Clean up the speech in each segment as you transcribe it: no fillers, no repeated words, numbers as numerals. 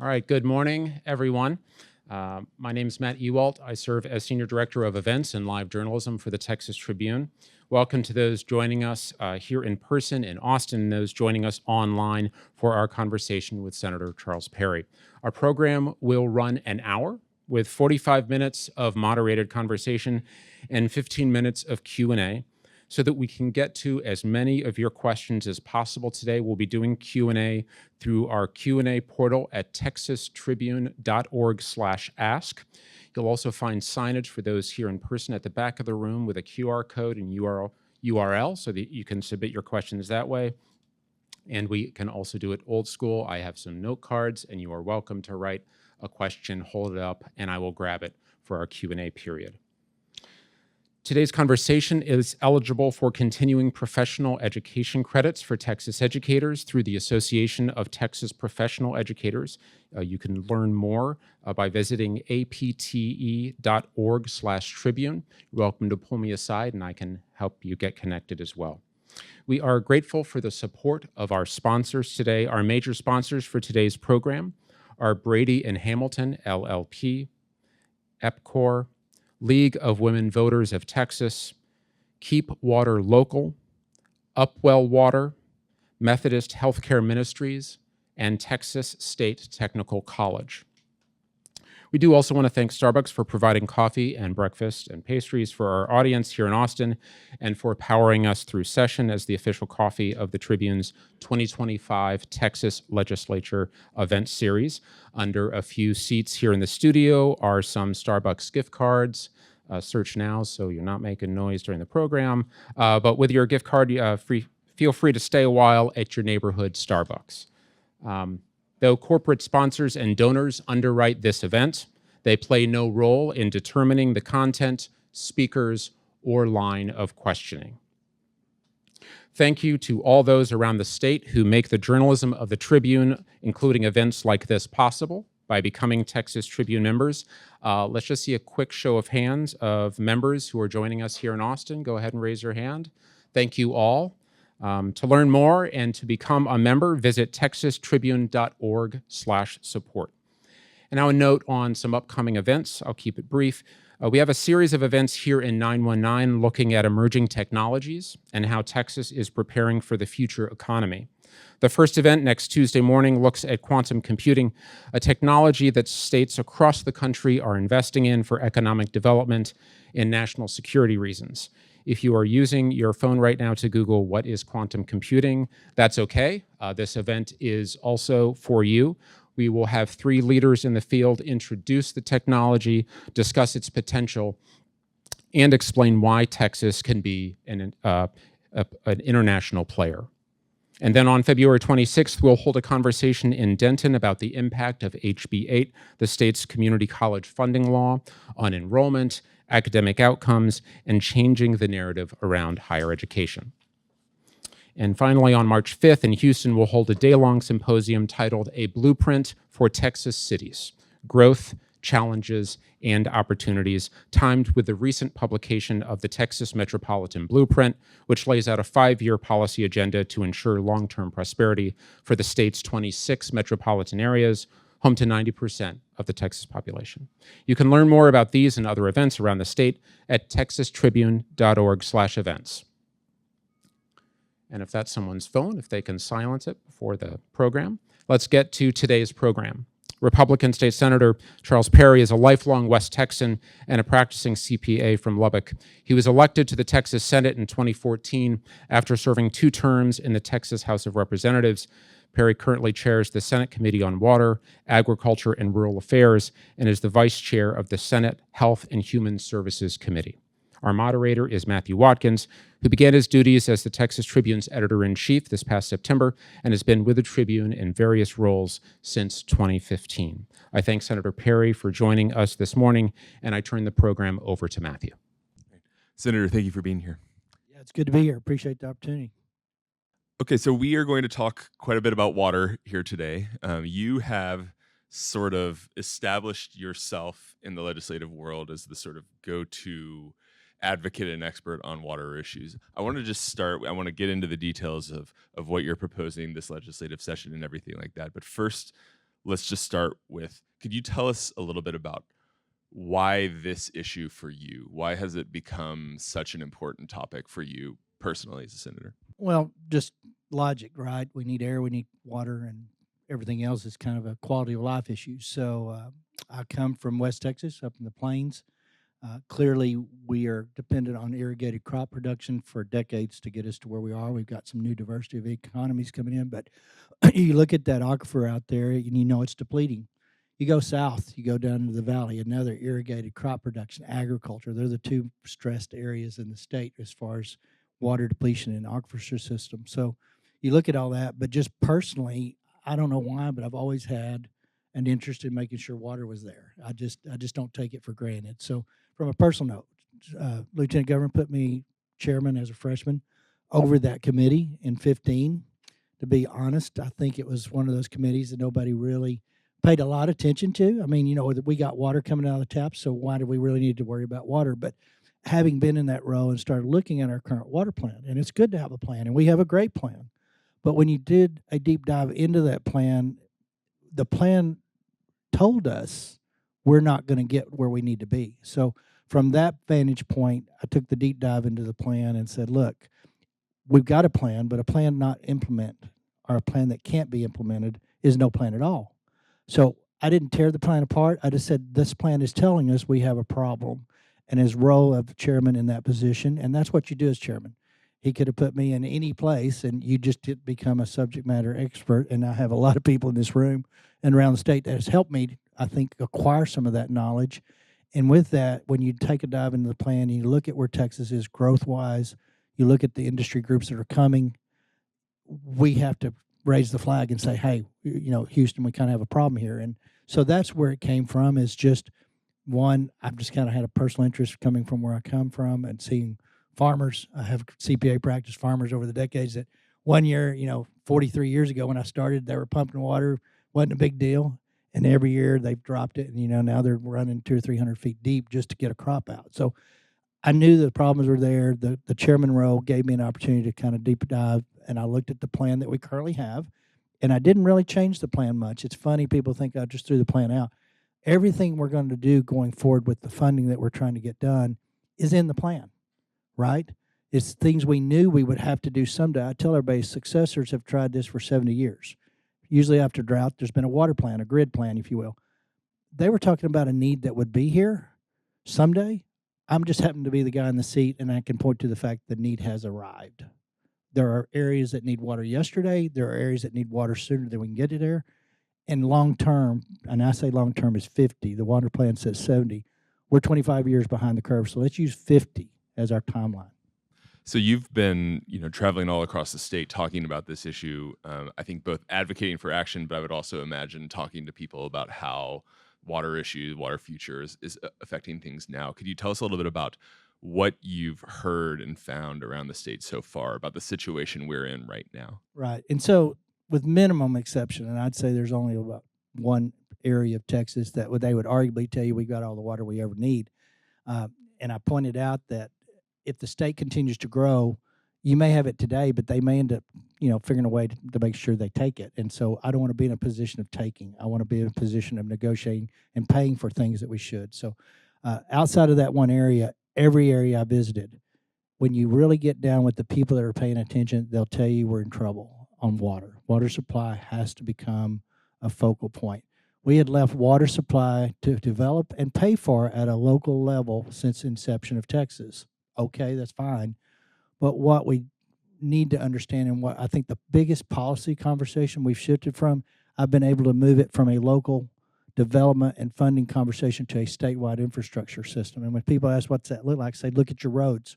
right, good morning, everyone. My name is Matt Ewalt. I serve as Senior Director of Events and Live Journalism for the Texas Tribune. Welcome to those joining us here in person in Austin and those joining us online for our conversation with Senator Charles Perry. Our program will run an hour with 45 minutes of moderated conversation and 15 minutes of Q&A. So that we can get to as many of your questions as possible today, we'll be doing Q&A through our Q&A portal at texastribune.org/ask. You'll also find signage for those here in person at the back of the room with a QR code and URL so that you can submit your questions that way. And we can also do it old school. I have some note cards, and you are welcome to write a question, hold it up, and I will grab it for our Q&A period. Today's conversation is eligible for continuing professional education credits for Texas educators through the Association of Texas Professional Educators. You can learn more by visiting apte.org/tribune. You're welcome to pull me aside and I can help you get connected as well. We are grateful for the support of our sponsors today. Our major sponsors for today's program are Brady and Hamilton, LLP, EPCOR, League of Women Voters of Texas, Keep Water Local, Upwell Water, Methodist Healthcare Ministries, and Texas State Technical College. We do also want to thank Starbucks for providing coffee and breakfast and pastries for our audience here in Austin and for powering us through session as the official coffee of the Tribune's 2025 Texas Legislature event series. Under a few seats here in the studio are some Starbucks gift cards. Search now so you're not making noise during the program. But with your gift card, feel free to stay a while at your neighborhood Starbucks. Though corporate sponsors and donors underwrite this event, they play no role in determining the content, speakers, or line of questioning. Thank you to all those around the state who make the journalism of the Tribune, including events like this, possible by becoming Texas Tribune members. Let's just see a quick show of hands of members who are joining us here in Austin. Go ahead and raise your hand. Thank you all. To learn more and to become a member, visit texastribune.org/support. And now a note on some upcoming events. I'll keep it brief. We have a series of events here in 919 looking at emerging technologies and how Texas is preparing for the future economy. The first event next Tuesday morning looks at quantum computing, a technology that states across the country are investing in for economic development and national security reasons. If you are using your phone right now to Google what is quantum computing, that's okay. This event is also for you. We will have 3 leaders in the field introduce the technology, discuss its potential, and explain why Texas can be an international player. And then on February 26th, we'll hold a conversation in Denton about the impact of HB 8, the state's community college funding law, on enrollment, academic outcomes, and changing the narrative around higher education. And finally, on March 5th in Houston, we'll hold a day-long symposium titled A Blueprint for Texas Cities: Growth, Challenges, and Opportunities, timed with the recent publication of the Texas Metropolitan Blueprint, which lays out a 5-year policy agenda to ensure long-term prosperity for the state's 26 metropolitan areas, home to 90% of the Texas population. You can learn more about these and other events around the state at texastribune.org/events. And if that's someone's phone, if they can silence it before the program, let's get to today's program. Republican State Senator Charles Perry is a lifelong West Texan and a practicing CPA from Lubbock. He was elected to the Texas Senate in 2014 after serving 2 terms in the Texas House of Representatives. Perry currently chairs the Senate Committee on Water, Agriculture, and Rural Affairs, and is the vice chair of the Senate Health and Human Services Committee. Our moderator is Matthew Watkins, who began his duties as the Texas Tribune's editor-in-chief this past September and has been with the Tribune in various roles since 2015. I thank Senator Perry for joining us this morning, and I turn the program over to Matthew. Senator, thank you for being here. Yeah, it's good to be here. Appreciate the opportunity. Okay, so we are going to talk quite a bit about water here today. You have sort of established yourself in the legislative world as the sort of go-to advocate and expert on water issues. I want to just start, I want to get into the details of what you're proposing this legislative session and everything like that. But first, let's just start with, could you tell us a little bit about why this issue for you? Why has it become such an important topic for you personally as a senator? Well, just logic, right? We need air, we need water, and everything else is kind of a quality of life issue. So I come from West Texas, up in the plains. Clearly, we are dependent on irrigated crop production for decades to get us to where we are. We've got some new diversity of economies coming in, but you look at that aquifer out there and you know it's depleting. You go south, you go down into the valley, another irrigated crop production, agriculture. They're the two stressed areas in the state as far as water depletion and aquifer system. So you look at all that, but just personally, I don't know why, but I've always had an interest in making sure water was there. I just don't take it for granted. So from a personal note, Lieutenant Governor put me chairman as a freshman over that committee in 15. To be honest, I think it was one of those committees that nobody really paid a lot of attention to. I mean, you know, we got water coming out of the tap, so why do we really need to worry about water? But having been in that role and started looking at our current water plan, and it's good to have a plan, and we have a great plan. But when you did a deep dive into that plan, the plan told us we're not going to get where we need to be. So from that vantage point, I took the deep dive into the plan and said, look, we've got a plan, but a plan not implement or a plan that can't be implemented is no plan at all. So I didn't tear the plan apart. I just said this plan is telling us we have a problem, and his role of chairman in that position, and that's what you do as chairman. He could have put me in any place, and you just did become a subject matter expert. And I have a lot of people in this room and around the state that has helped me, I think, acquire some of that knowledge. And with that, when you take a dive into the plan and you look at where Texas is growth-wise, you look at the industry groups that are coming, we have to raise the flag and say, hey, you know, Houston, we kind of have a problem here. And so that's where it came from, is just one, I've just kind of had a personal interest coming from where I come from and seeing farmers. I have CPA practice farmers over the decades that one year, you know, 43 years ago when I started, they were pumping water, wasn't a big deal. And every year they've dropped it. And, you know, now they're running 200 or 300 feet deep just to get a crop out. So I knew the problems were there. The chairman role gave me an opportunity to kind of deep dive, and I looked at the plan that we currently have, and I didn't really change the plan much. It's funny, people think I just threw the plan out. Everything we're going to do going forward with the funding that we're trying to get done is in the plan, right? It's things we knew we would have to do someday. I tell everybody, successors have tried this for 70 years. Usually after drought, there's been a water plan, a grid plan, if you will. They were talking about a need that would be here someday. I'm just happen to be the guy in the seat, and I can point to the fact the need has arrived. There are areas that need water yesterday. There are areas that need water sooner than we can get it there. And long term, and I say long term is 50. The water plan says 70. We're 25 years behind the curve, so let's use 50 as our timeline. So you've been, traveling all across the state talking about this issue. I think both advocating for action, but I would also imagine talking to people about how water issues, water futures is affecting things now. Could you tell us a little bit about what you've heard and found around the state so far about the situation we're in right now? Right. And so with minimum exception, and I'd say there's only about one area of Texas that they would arguably tell you we got all the water we ever need. And I pointed out that if the state continues to grow, you may have it today, but they may end up, figuring a way to make sure they take it. And so I don't want to be in a position of taking. I want to be in a position of negotiating and paying for things that we should. So outside of that one area, every area I visited, when you really get down with the people that are paying attention, they'll tell you we're in trouble on water. Water supply has to become a focal point. We had left water supply to develop and pay for at a local level since inception of Texas. Okay, that's fine. But what we need to understand, and what I think the biggest policy conversation we've shifted from, I've been able to move it from a local development and funding conversation to a statewide infrastructure system. And when people ask what's that look like, say, look at your roads.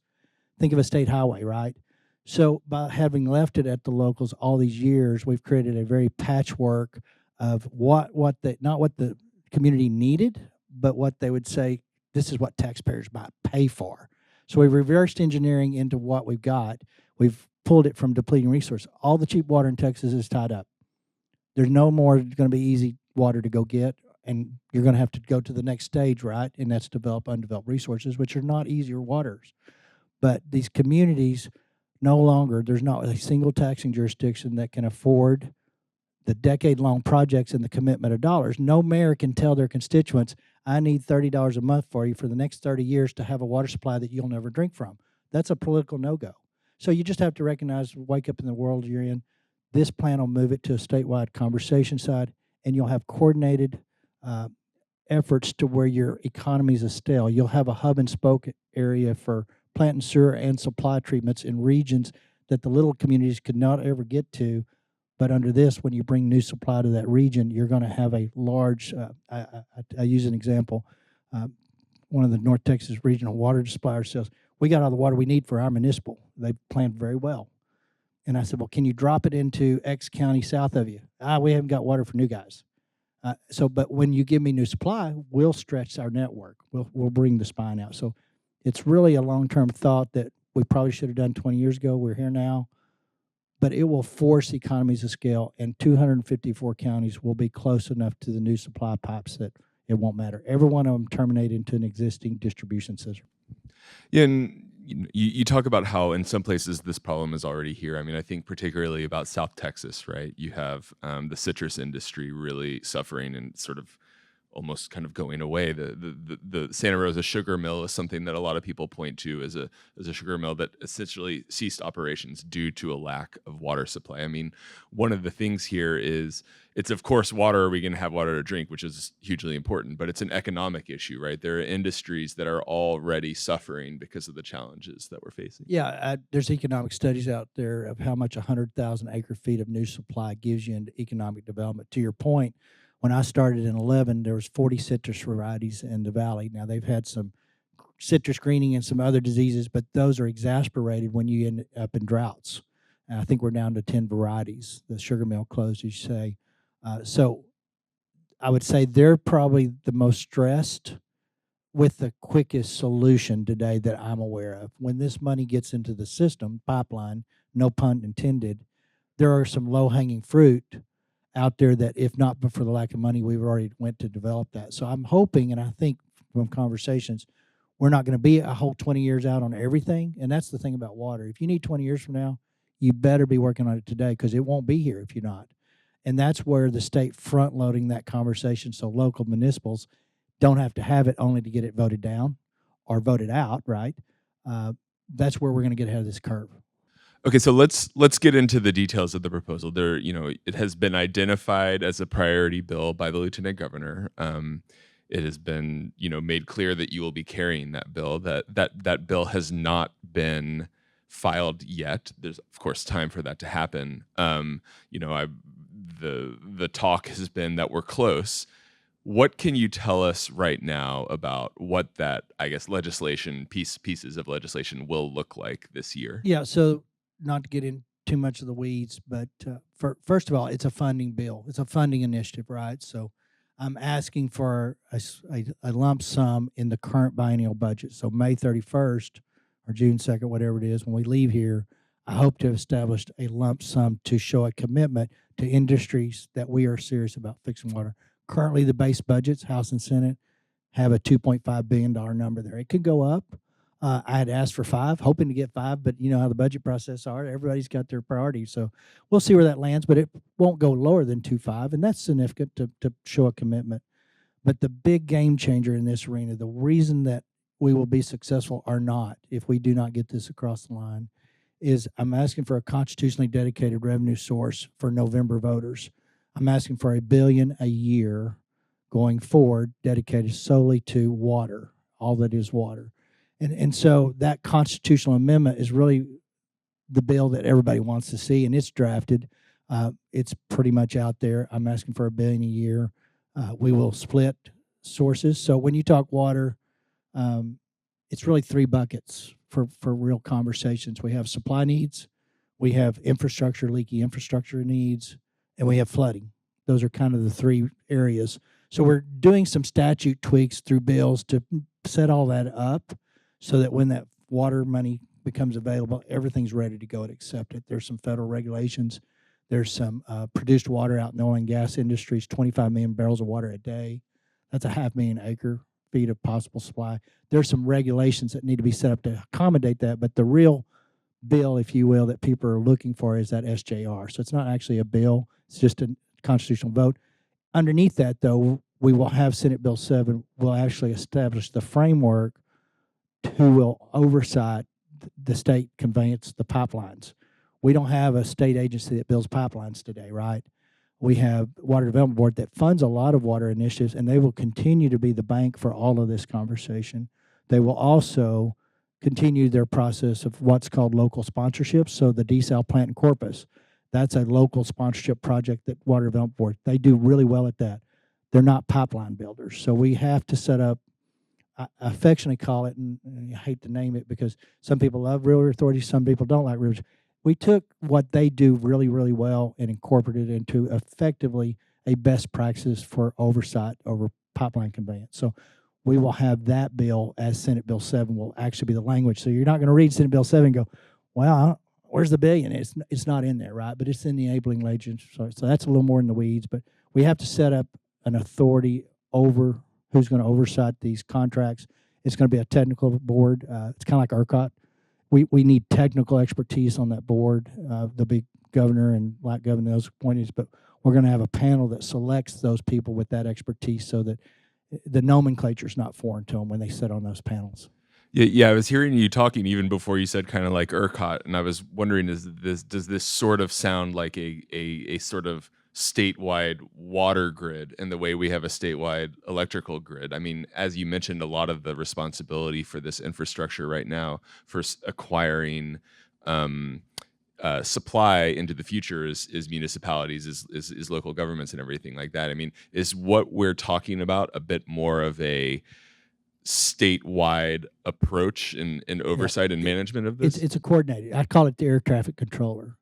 Think of a state highway, right? So by having left it at the locals all these years, we've created a very patchwork of not what the community needed, but what they would say, this is what taxpayers might pay for. So we've reversed engineering into what we've got. We've pulled it from depleting resource. All the cheap water in Texas is tied up. There's no more going to be easy water to go get, and you're going to have to go to the next stage, right? And that's develop undeveloped resources, which are not easier waters. But these communities, no longer, there's not a single taxing jurisdiction that can afford the decade-long projects and the commitment of dollars. No mayor can tell their constituents, I need $30 a month for you for the next 30 years to have a water supply that you'll never drink from. That's a political no-go. So you just have to recognize, wake up in the world you're in. This plan will move it to a statewide conversation side, and you'll have coordinated efforts to where your economies of scale. You'll have a hub and spoke area for plant and sewer and supply treatments in regions that the little communities could not ever get to. But under this, when you bring new supply to that region, you're going to have a large, I use an example, one of the North Texas regional water suppliers says, we got all the water we need for our municipal. They planned very well. And I said, well, can you drop it into X county south of you? We haven't got water for new guys. But when you give me new supply, we'll stretch our network. We'll bring the spine out. So it's really a long-term thought that we probably should have done 20 years ago. We're here now. But it will force economies of scale, and 254 counties will be close enough to the new supply pipes that it won't matter. Every one of them terminate into an existing distribution system. Yeah, and you talk about how in some places this problem is already here. I mean, I think particularly about South Texas, right? You have the citrus industry really suffering and sort of almost kind of going away. The Santa Rosa sugar mill is something that a lot of people point to as a sugar mill that essentially ceased operations due to a lack of water supply. I mean, one of the things here is it's of course water. Are we going to have water to drink, which is hugely important, but it's an economic issue, right? There are industries that are already suffering because of the challenges that we're facing. Yeah, there's economic studies out there of how much 100,000 acre feet of new supply gives you into economic development. To your point, when I started in 11, there was 40 citrus varieties in the valley. Now, they've had some citrus greening and some other diseases, but those are exasperated when you end up in droughts. And I think we're down to 10 varieties. The sugar mill closed, as you say. So I would say they're probably the most stressed with the quickest solution today that I'm aware of. When this money gets into the system, pipeline, no pun intended, there are some low-hanging fruit out there that if not but for the lack of money, we've already went to develop that. So I'm hoping, and I think from conversations, we're not going to be a whole 20 years out on everything. And that's the thing about water. If you need 20 years from now, you better be working on it today because it won't be here if you're not. And that's where the state front-loading that conversation so local municipals don't have to have it only to get it voted down or voted out, right? That's where we're going to get ahead of this curve. Okay, so let's get into the details of the proposal. There, it has been identified as a priority bill by the Lieutenant Governor. It has been, made clear that you will be carrying that bill. That bill has not been filed yet. There's of course time for that to happen. The talk has been that we're close. What can you tell us right now about what that, I guess, pieces of legislation will look like this year? Yeah, so not to get in too much of the weeds, but first of all, it's a funding bill. It's a funding initiative, right? So I'm asking for a lump sum in the current biennial budget. So May 31st or June 2nd, whatever it is, when we leave here, I hope to have established a lump sum to show a commitment to industries that we are serious about fixing water. Currently, the base budgets, House and Senate, have a $2.5 billion number there. It could go up. I had asked for 5, hoping to get 5, but you know how the budget process are. Everybody's got their priorities. So we'll see where that lands, but it won't go lower than 2.5, and that's significant to show a commitment. But the big game changer in this arena, the reason that we will be successful or not if we do not get this across the line, is I'm asking for a constitutionally dedicated revenue source for November voters. I'm asking for $1 billion a year going forward dedicated solely to water, all that is water. And so that constitutional amendment is really the bill that everybody wants to see, and it's drafted. It's pretty much out there. I'm asking for $1 billion a year. We will split sources. So when you talk water, it's really 3 buckets for real conversations. We have supply needs, we have leaky infrastructure needs, and we have flooding. Those are kind of the 3 areas. So we're doing some statute tweaks through bills to set all that up so that when that water money becomes available, everything's ready to go and accept it. There's some federal regulations. There's some produced water out in the oil and gas industries, 25 million barrels of water a day. That's 500,000 acre feet of possible supply. There's some regulations that need to be set up to accommodate that, but the real bill, if you will, that people are looking for is that SJR. So it's not actually a bill. It's just a constitutional vote. Underneath that, though, we will have Senate Bill 7 will actually establish the framework who will oversight the state conveyance, the pipelines. We don't have a state agency that builds pipelines today, right? We have Water Development Board that funds a lot of water initiatives, and they will continue to be the bank for all of this conversation. They will also continue their process of what's called local sponsorships. So the desal plant in Corpus, that's a local sponsorship project that Water Development Board, they do really well at that. They're not pipeline builders. So we have to set up, I affectionately call it, and I hate to name it because some people love river authorities, some people don't like rivers. We took what they do really, really well and incorporated it into effectively a best practice for oversight over pipeline conveyance. So we will have that bill as Senate Bill 7 will actually be the language. So you're not going to read Senate Bill 7 and go, well, where's the billion? It's not in there, right? But it's in the enabling legislation. So that's a little more in the weeds. But we have to set up an authority over who's going to oversight these contracts. It's going to be a technical board. It's kind of like ERCOT. We need technical expertise on that board. There'll be governor and like governor those appointees, but we're going to have a panel that selects those people with that expertise so that the nomenclature is not foreign to them when they sit on those panels. Yeah, I was hearing you talking even before you said kind of like ERCOT, and I was wondering, does this sort of sound like a sort of statewide water grid in the way we have a statewide electrical grid? I mean, as you mentioned, a lot of the responsibility for this infrastructure right now for acquiring supply into the future is municipalities, is local governments and everything like that. I mean, is what we're talking about a bit more of a statewide approach in oversight and management of this? It's a coordinated. I call it the air traffic controller.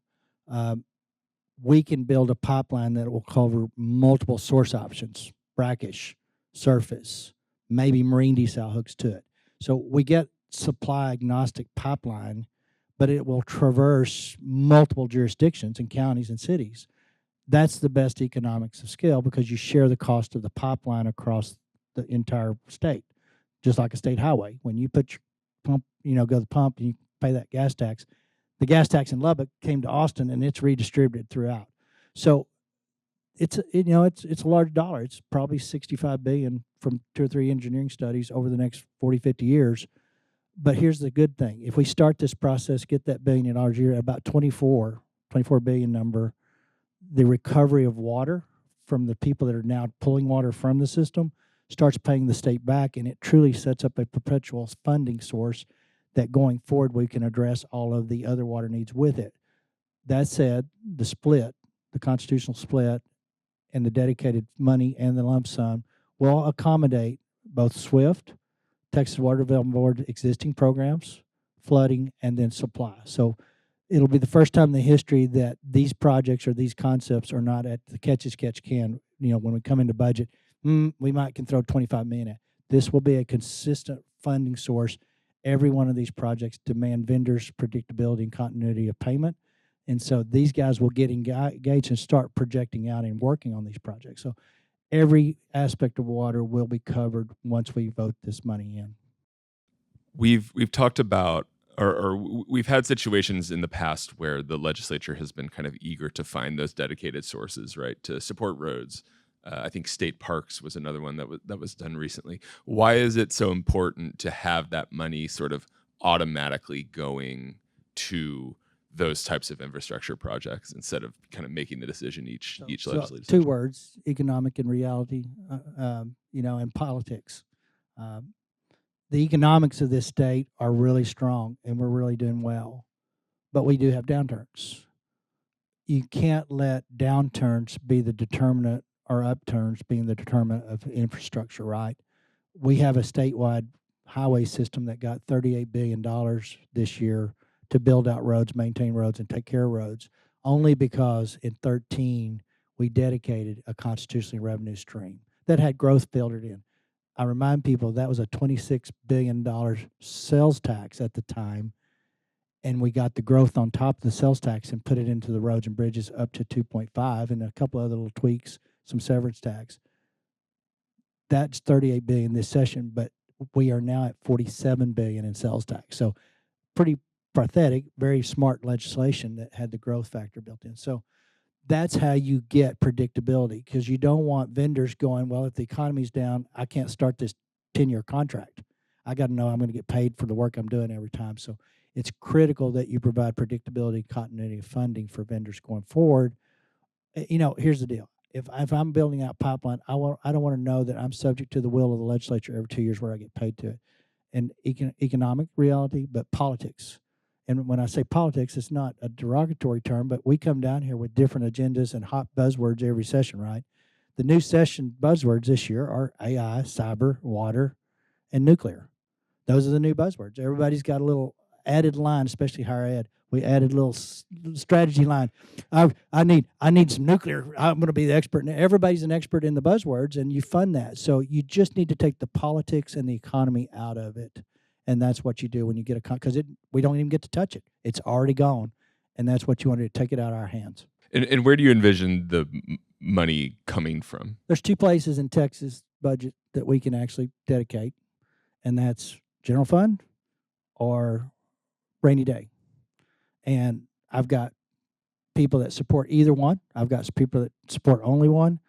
We can build a pipeline that will cover multiple source options, brackish, surface, maybe marine desal hooks to it. So we get supply agnostic pipeline, but it will traverse multiple jurisdictions and counties and cities. That's the best economics of scale because you share the cost of the pipeline across the entire state, just like a state highway. When you put your pump, go to the pump and you pay that gas tax, the gas tax in Lubbock came to Austin and it's redistributed throughout. So it's a large dollar. It's probably $65 billion from 2 or 3 engineering studies over the next 40, 50 years. But here's the good thing. If we start this process, get that $1 billion a year, about 24 billion number, the recovery of water from the people that are now pulling water from the system starts paying the state back, and it truly sets up a perpetual funding source that going forward we can address all of the other water needs with it. That said, the split, the constitutional split, and the dedicated money and the lump sum will accommodate both SWIFT, Texas Water Development Board existing programs, flooding, and then supply. So it'll be the first time in the history that these projects or these concepts are not at the catch as catch can. When we come into budget, we can throw 25 million at. This will be a consistent funding source. Every one of these projects demand vendors predictability and continuity of payment. And so these guys will get engaged and start projecting out and working on these projects. So every aspect of water will be covered once we vote this money in. We've talked about, or we've had situations in the past where the legislature has been kind of eager to find those dedicated sources, right, to support roads. I think state parks was another one that was done recently. Why is it so important to have that money sort of automatically going to those types of infrastructure projects instead of kind of making the decision each legislative session? 2 words: economic and reality, and politics. The economics of this state are really strong, and we're really doing well, but we do have downturns. You can't let downturns be the determinant or upturns being the determinant of infrastructure, right? We have a statewide highway system that got $38 billion this year to build out roads, maintain roads, and take care of roads, only because in 2013 we dedicated a constitutional revenue stream that had growth filtered in. I remind people that was a $26 billion sales tax at the time, and we got the growth on top of the sales tax and put it into the roads and bridges up to 2.5 and a couple other little tweaks, some severance tax. That's $38 billion this session, but we are now at $47 billion in sales tax. So pretty pathetic, very smart legislation that had the growth factor built in. So That's how you get predictability, because you don't want vendors going, well, if the economy's down, I can't start this 10-year contract. I got to know I'm going to get paid for the work I'm doing every time. So it's critical that you provide predictability, continuity of funding for vendors going forward. Here's the deal. If I'm building out pipeline, I don't want to know that I'm subject to the will of the legislature every 2 years where I get paid to it. And economic reality, but politics. And when I say politics, it's not a derogatory term, but we come down here with different agendas and hot buzzwords every session, right? The new session buzzwords this year are AI, cyber, water, and nuclear. Those are the new buzzwords. Everybody's got a little added line, especially higher ed. We added a little strategy line. I need some nuclear. I'm going to be the expert. And everybody's an expert in the buzzwords, and you fund that. So you just need to take the politics and the economy out of it, and that's what you do when you get because we don't even get to touch it. It's already gone, and that's what you want to do, take it out of our hands. And where do you envision the money coming from? There's 2 places in Texas budget that we can actually dedicate, and that's general fund or rainy day. And I've got people that support either one. I've got people that support only one.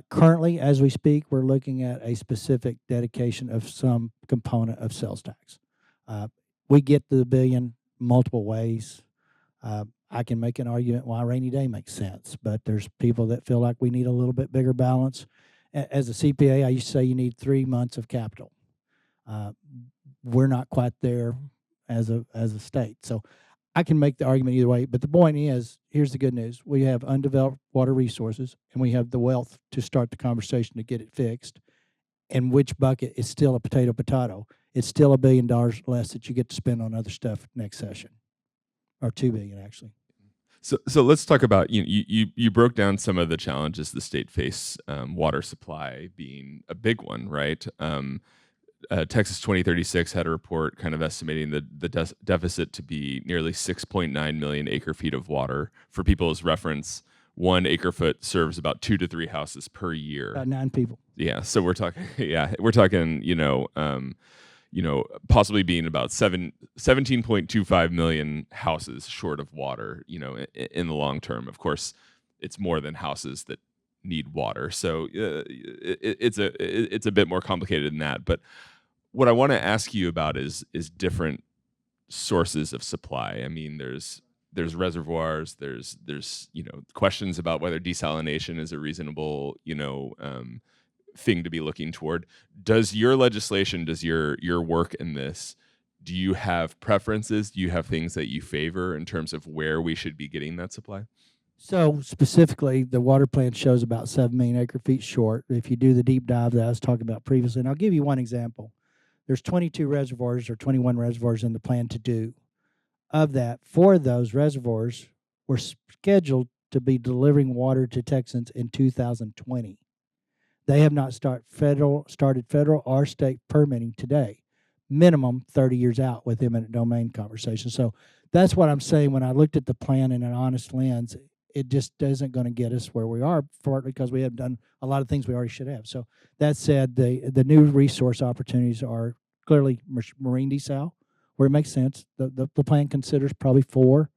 Currently, as we speak, we're looking at a specific dedication of some component of sales tax. We get the $1 billion multiple ways. I can make an argument why rainy day makes sense, but there's people that feel like we need a little bit bigger balance. As a CPA, I used to say you need 3 months of capital. We're not quite there as a state. So I can make the argument either way, but the point is, here's the good news. We have undeveloped water resources, and we have the wealth to start the conversation to get it fixed. And which bucket is still a potato? It's still $1 billion less that you get to spend on other stuff next session, or $2 billion actually. So let's talk about, you broke down some of the challenges the state face, water supply being a big one, right? Texas 2036 had a report kind of estimating the deficit to be nearly 6.9 million acre feet of water. For people's reference, 1 acre foot serves about 2 to 3 houses per year. About 9 people. Yeah, so we're talking, possibly being about 17.25 million houses short of water, in the long term. Of course, it's more than houses that need water. So it's a bit more complicated than that. But what I want to ask you about is different sources of supply. I mean, there's reservoirs. There's questions about whether desalination is a reasonable thing to be looking toward. Does your legislation, does your work in this, do you have preferences? Do you have things that you favor in terms of where we should be getting that supply? So specifically, the water plan shows about 7 million acre feet short. If you do the deep dive that I was talking about previously, and I'll give you one example. There's 22 reservoirs or 21 reservoirs in the plan to do. Of that, 4 of those reservoirs were scheduled to be delivering water to Texans in 2020. They have not started federal or state permitting today. Minimum 30 years out with eminent domain conversation. So that's what I'm saying when I looked at the plan in an honest lens. It just isn't going to get us where we are, partly because we have done a lot of things we already should have. So that said, the new resource opportunities are clearly marine desal, where it makes sense. The plan considers probably 4.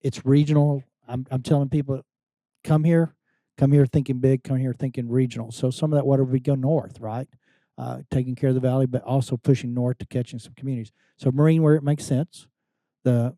It's regional. I'm telling people, come here thinking big, come here thinking regional. So some of that water will go north, right? Taking care of the valley, but also pushing north to catching some communities. So marine where it makes sense. The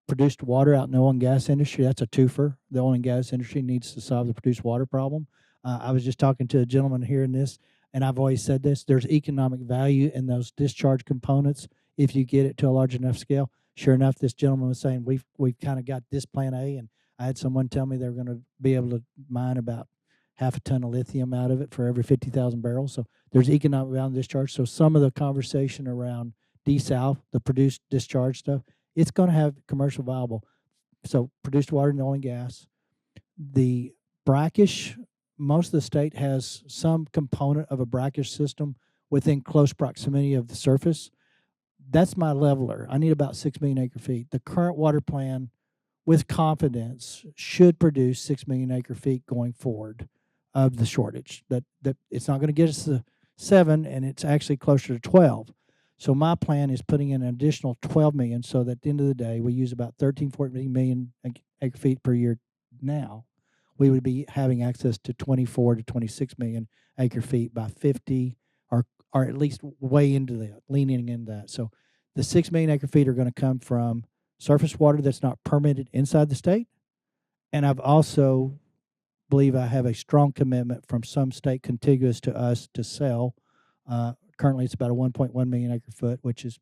produced water out in the oil and gas industry, that's a twofer. The oil and gas industry needs to solve the produced water problem. I was just talking to a gentleman here in this, and I've always said this, there's economic value in those discharge components if you get it to a large enough scale. Sure enough, this gentleman was saying we've kind of got this plan A, and I had someone tell me they're going to be able to mine about half a ton of lithium out of it for every 50,000 barrels. So there's economic value in discharge. So some of the conversation around desal, the produced discharge stuff, it's going to have commercial viable. So produced water and oil and gas. The brackish, most of the state has some component of a brackish system within close proximity of the surface. That's my leveler. I need about 6 million acre feet. The current water plan, with confidence, should produce 6 million acre feet going forward of the shortage. That it's not going to get us to 7, and it's actually closer to 12. So my plan is putting in an additional 12 million, so that at the end of the day, we use about 13, 14 million acre feet per year now, we would be having access to 24 to 26 million acre feet by 50, or at least way into that, leaning into that. So the 6 million acre feet are going to come from surface water that's not permitted inside the state. And I've also believe I have a strong commitment from some state contiguous to us to sell. Currently, it's about a 1.1 million acre foot, which is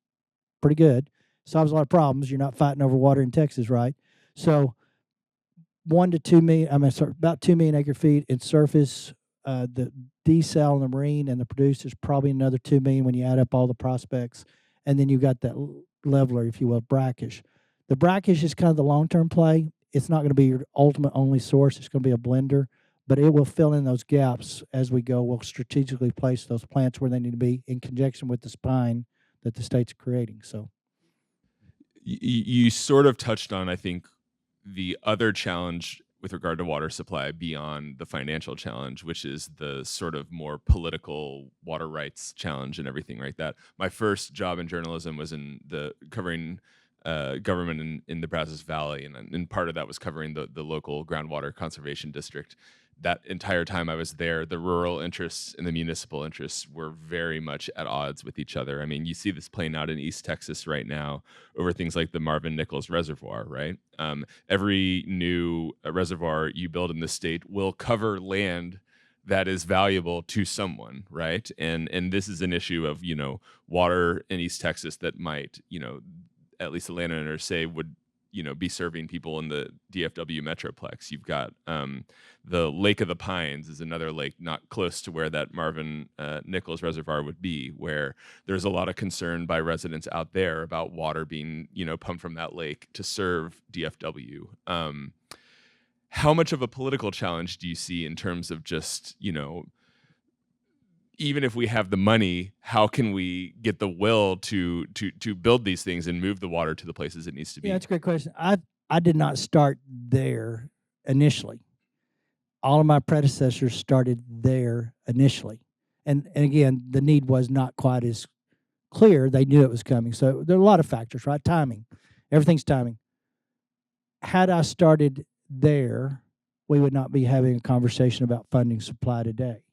pretty good. Solves a lot of problems. You're not fighting over water in Texas, right? So 1 to 2 million, about 2 million acre feet in surface. The desal and the marine and the produce is probably another 2 million when you add up all the prospects. And then you've got that leveler, if you will, brackish. The brackish is kind of the long-term play. It's not going to be your ultimate only source. It's going to be a blender, but it will fill in those gaps as we go. We'll strategically place those plants where they need to be in conjunction with the spine that the state's creating. So you sort of touched on, I think, the other challenge with regard to water supply beyond the financial challenge, which is the sort of more political water rights challenge and everything like that. My first job in journalism was covering government in the Brazos Valley, and part of that was covering the local groundwater conservation district. That entire time I was there, the rural interests and the municipal interests were very much at odds with each other. I mean, you see this playing out in East Texas right now over things like the Marvin Nichols Reservoir, right? Every new reservoir you build in the state will cover land that is valuable to someone, right? And this is an issue of, water in East Texas that might, at least the landowners say would, be serving people in the DFW Metroplex. You've got the Lake of the Pines is another lake not close to where that Marvin Nichols Reservoir would be, where there's a lot of concern by residents out there about water being, pumped from that lake to serve DFW. How much of a political challenge do you see in terms of just, even if we have the money, how can we get the will to build these things and move the water to the places it needs to be? yeah, that's a great question. I did not start there initially. All of my predecessors started there initially. And again, the need was not quite as clear. They knew it was coming. So there are a lot of factors, right? Timing. Everything's timing. Had I started there, we would not be having a conversation about funding supply today.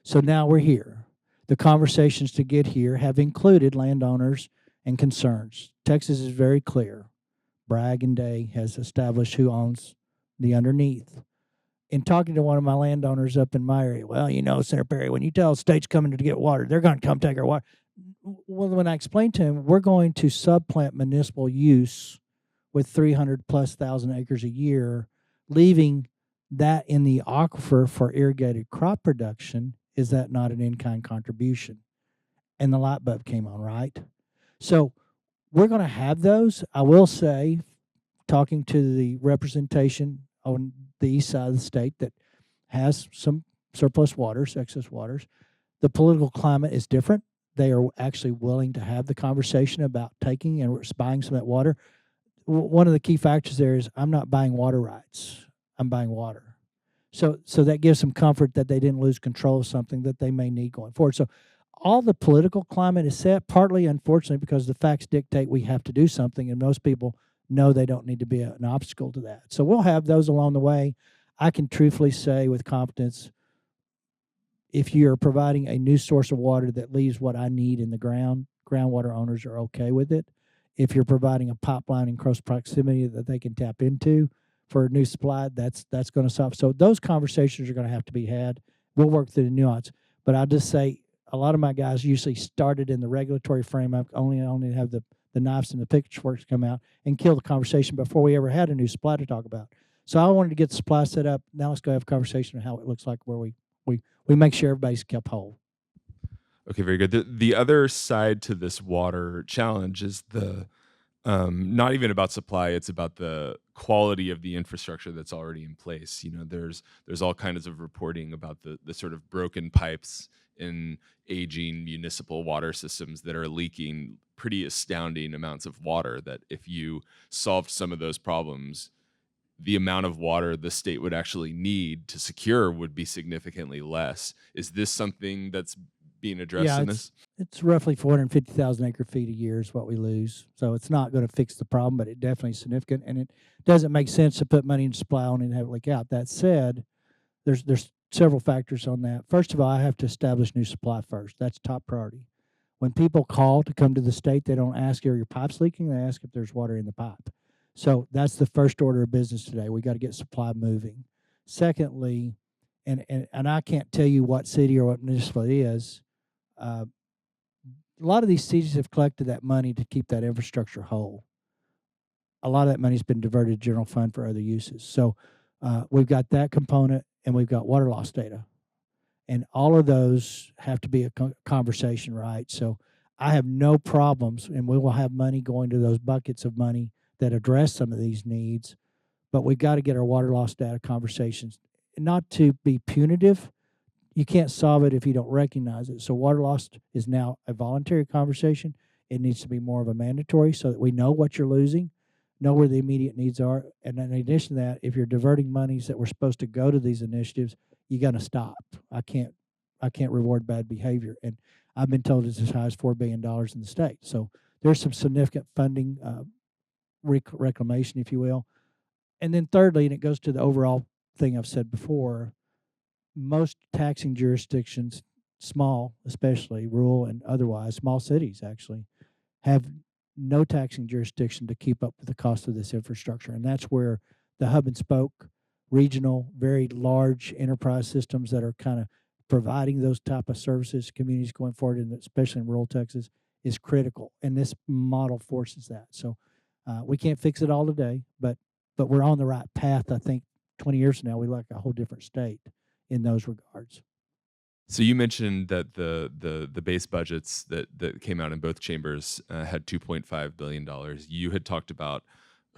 So now we're here. The conversations to get here have included landowners and concerns. Texas is very clear. Bragg and Day has established who owns the underneath. In talking to one of my landowners up in my area, well, Senator Perry, when you tell states coming to get water, they're going to come take our water. Well, when I explained to him, we're going to subplant municipal use with 300,000+ acres a year, leaving that in the aquifer for irrigated crop production, is that not an in-kind contribution? And the light bulb came on, right? So we're going to have those. I will say, talking to the representation on the east side of the state that has some surplus waters, excess waters, the political climate is different. They are actually willing to have the conversation about taking and buying some of that water. One of the key factors there is I'm not buying water rights. I'm buying water. So that gives some comfort that they didn't lose control of something that they may need going forward. So all the political climate is set, partly, unfortunately, because the facts dictate we have to do something, and most people know they don't need to be an obstacle to that. So we'll have those along the way. I can truthfully say with confidence, if you're providing a new source of water that leaves what I need in the ground, groundwater owners are okay with it. If you're providing a pipeline in close proximity that they can tap into for a new supply, that's going to solve. So those conversations are going to have to be had. We'll work through the nuance. But I'll just say a lot of my guys usually started in the regulatory frame. I only have the knives and the pitchforks come out and kill the conversation before we ever had a new supply to talk about. So I wanted to get the supply set up. Now let's go have a conversation on how it looks like where we make sure everybody's kept whole. Okay, very good. The other side to this water challenge is the not even about supply; it's about the quality of the infrastructure that's already in place. There's all kinds of reporting about the sort of broken pipes in aging municipal water systems that are leaking pretty astounding amounts of water. That if you solved some of those problems, the amount of water the state would actually need to secure would be significantly less. Is this something that's being addressed Yeah, in this? it's roughly 450,000 acre feet a year is what we lose. So it's not going to fix the problem, but it definitely is significant. And it doesn't make sense to put money into supply on it and have it leak out. That said, there's several factors on that. First of all, I have to establish new supply first. That's top priority. When people call to come to the state, they don't ask, are your pipes leaking? They ask if there's water in the pipe. So that's the first order of business today. We got to get supply moving. Secondly, and I can't tell you what city or what municipal it is. Uh, a lot of these cities have collected that money to keep that infrastructure whole. A lot of that money's been diverted to general fund for other uses. So we've got that component, and we've got water loss data, and all of those have to be a conversation, right? So I have no problems, and we will have money going to those buckets of money that address some of these needs, but we've got to get our water loss data conversations, not to be punitive. You can't solve it if you don't recognize it. So water loss is now a voluntary conversation. It needs to be more of a mandatory so that we know what you're losing, know where the immediate needs are. And in addition to that, if you're diverting monies that were supposed to go to these initiatives, you got to stop. I can't reward bad behavior. And I've been told it's as high as $4 billion in the state. So there's some significant funding reclamation, if you will. And then thirdly, and it goes to the overall thing I've said before, most taxing jurisdictions, small, especially rural and otherwise, small cities actually, have no taxing jurisdiction to keep up with the cost of this infrastructure. And that's where the hub and spoke, regional, very large enterprise systems that are kind of providing those type of services to communities going forward, and especially in rural Texas, is critical. And this model forces that. So we can't fix it all today, but we're on the right path. I think 20 years from now, we look like a whole different state in those regards. So you mentioned that the base budgets that came out in both chambers had $2.5 billion. You had talked about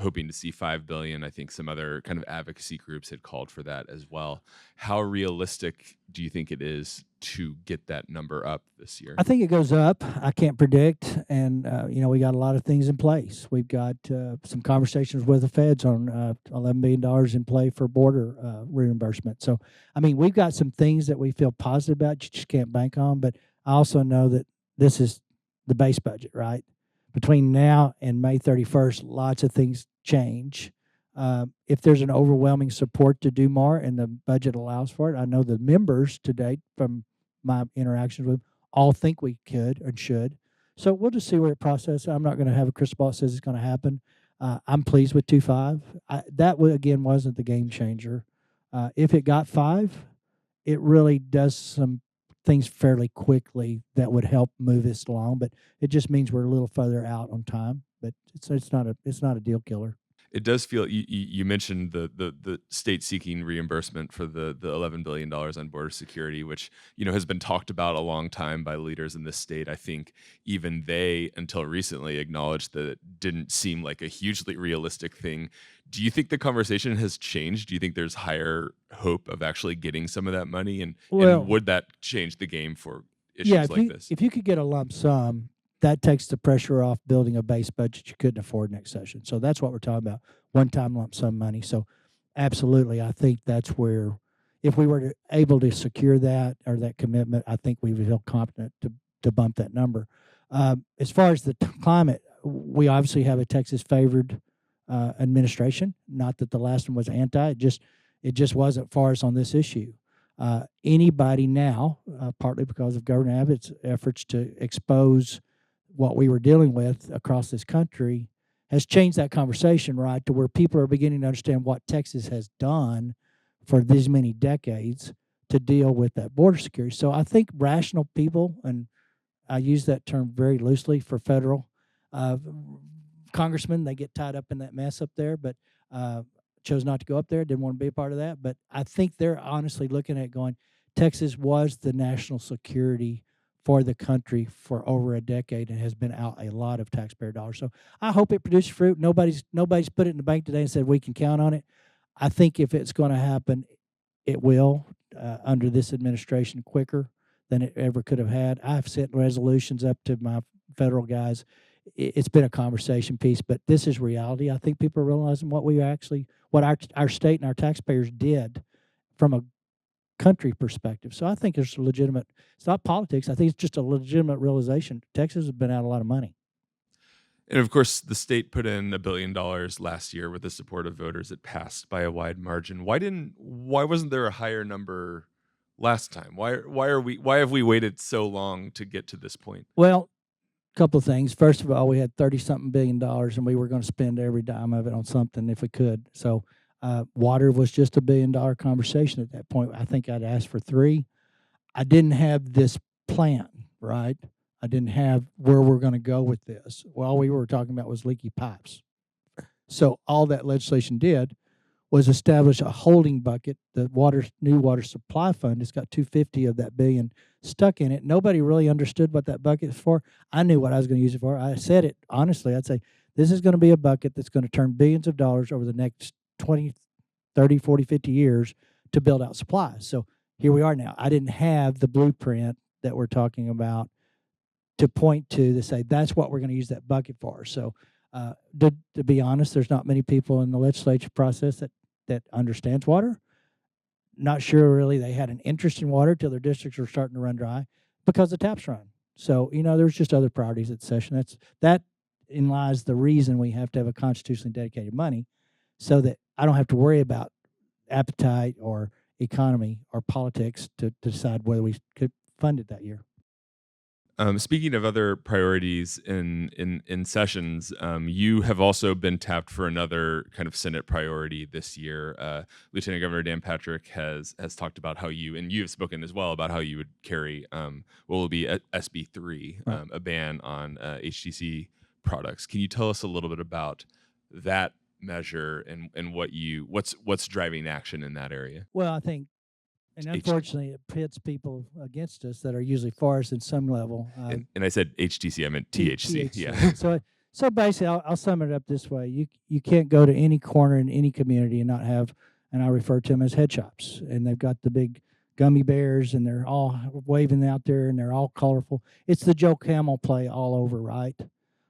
hoping to see $5 billion. I think some other kind of advocacy groups had called for that as well. How realistic do you think it is to get that number up this year? I think it goes up. I can't predict, and we got a lot of things in place. We've got some conversations with the feds on $11 billion in play for border reimbursement. So, I mean, we've got some things that we feel positive about. You just can't bank on. But I also know that this is the base budget, right? Between now and May 31st, lots of things change. If there's an overwhelming support to do more and the budget allows for it, I know the members to date from my interactions with them all think we could and should. So we'll just see where it processes. I'm not going to have a crystal ball that says it's going to happen. I'm pleased with 2.5. That again wasn't the game changer. If it got 5, it really does some things fairly quickly that would help move this along. But it just means we're a little further out on time. But it's not a deal killer. It does feel you mentioned the state seeking reimbursement for the $11 billion on border security, which has been talked about a long time by leaders in this state. I think even they, until recently, acknowledged that it didn't seem like a hugely realistic thing. Do you think the conversation has changed? Do you think there's higher hope of actually getting some of that money, and would that change the game for issues like this? If you could get a lump sum, that takes the pressure off building a base budget you couldn't afford next session. So that's what we're talking about, one-time lump sum money. So absolutely, I think that's where, if we were able to secure that or that commitment, I think we would feel confident to bump that number. As far as the climate, we obviously have a Texas-favored administration. Not that the last one was anti, it just wasn't for us on this issue. Anybody now, partly because of Governor Abbott's efforts to expose what we were dealing with across this country, has changed that conversation, right, to where people are beginning to understand what Texas has done for these many decades to deal with that border security. So I think rational people, and I use that term very loosely for federal congressmen, they get tied up in that mess up there, but chose not to go up there, didn't want to be a part of that. But I think they're honestly looking at going, Texas was the national security for the country for over a decade and has been out a lot of taxpayer dollars. So I hope it produces fruit. Nobody's put it in the bank today and said we can count on it. I think if it's going to happen, it will under this administration quicker than it ever could have had. I've sent resolutions up to my federal guys. It's been a conversation piece, but this is reality. I think people are realizing what our state and our taxpayers did from a country perspective. So I think there's a legitimate. It's not politics. I think it's just a legitimate realization. Texas has been out a lot of money. And of course, the state put in $1 billion last year with the support of voters. It passed by a wide margin. Why wasn't there a higher number last time? Why have we waited so long to get to this point? Well, couple of things. First of all, we had 30-something $billion, and we were going to spend every dime of it on something if we could. So water was just $1 billion conversation at that point. I think I'd asked for 3. I didn't have this plan, right? I didn't have where we're going to go with this. Well, all we were talking about was leaky pipes. So all that legislation did was establish a holding bucket. The new water supply fund has got 250 of that billion stuck in it. Nobody really understood what that bucket is for. I knew what I was going to use it for. I said it honestly. I'd say this is going to be a bucket that's going to turn billions of dollars over the next 20, 30, 40, 50 years to build out supplies. So here we are now. I didn't have the blueprint that we're talking about to point to say that's what we're going to use that bucket for. So to be honest, there's not many people in the legislature process that understands water. Not sure really they had an interest in water till their districts were starting to run dry because the taps run. So, there's just other priorities at the session. That in lies the reason we have to have a constitutionally dedicated money so that I don't have to worry about appetite or economy or politics to decide whether we could fund it that year. Speaking of other priorities in sessions, you have also been tapped for another kind of Senate priority this year. Lieutenant Governor Dan Patrick has talked about how you have spoken as well about how you would carry what will be SB 3, Right. a ban on HTC products. Can you tell us a little bit about that measure and what's driving action in that area? Well, I think, and H- unfortunately, it pits people against us that are usually for us in some level. and I said HTC, I meant THC. THC. Yeah. So basically, I'll sum it up this way: you can't go to any corner in any community and not have, and I refer to them as head shops, and they've got the big gummy bears, and they're all waving out there, and they're all colorful. It's the Joe Camel play all over, right?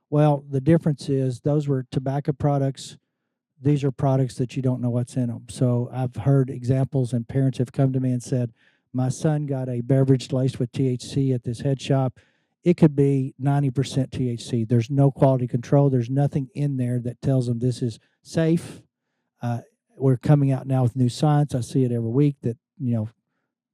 Well, the difference is those were tobacco products. These are products that you don't know what's in them. So I've heard examples, and parents have come to me and said, my son got a beverage laced with THC at this head shop. It could be 90% THC. There's no quality control. There's nothing in there that tells them this is safe. We're coming out now with new science. I see it every week that,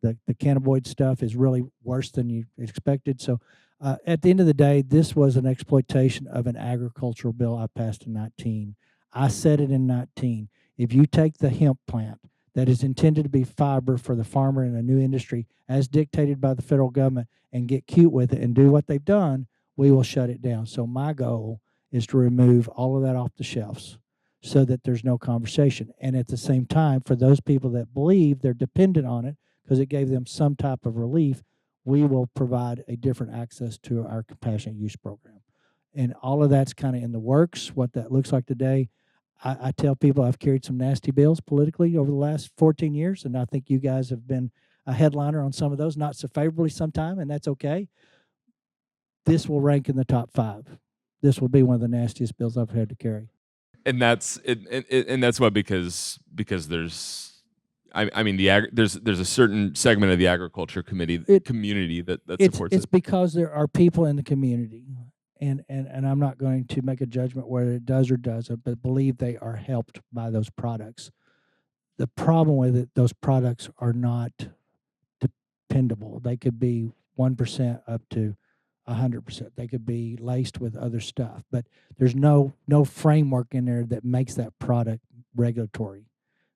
the cannabinoid stuff is really worse than you expected. So at the end of the day, this was an exploitation of an agricultural bill I passed in 19. I said it in 19. If you take the hemp plant that is intended to be fiber for the farmer in a new industry as dictated by the federal government and get cute with it and do what they've done, we will shut it down. So my goal is to remove all of that off the shelves so that there's no conversation. And at the same time, for those people that believe they're dependent on it because it gave them some type of relief, we will provide a different access to our compassionate use program. And all of that's kind of in the works. What that looks like today, I tell people I've carried some nasty bills politically over the last 14 years, and I think you guys have been a headliner on some of those, not so favorably sometime, and that's okay. This will rank in the top 5. This will be one of the nastiest bills I've had to carry. And that's and that's what because there's I mean there's a certain segment of the agriculture community that supports it's it. because there are people in the community, and I'm not going to make a judgment whether it does or doesn't, but believe they are helped by those products. The problem with it, those products are not dependable. They could be 1% up to 100%. They could be laced with other stuff, but there's no framework in there that makes that product regulatory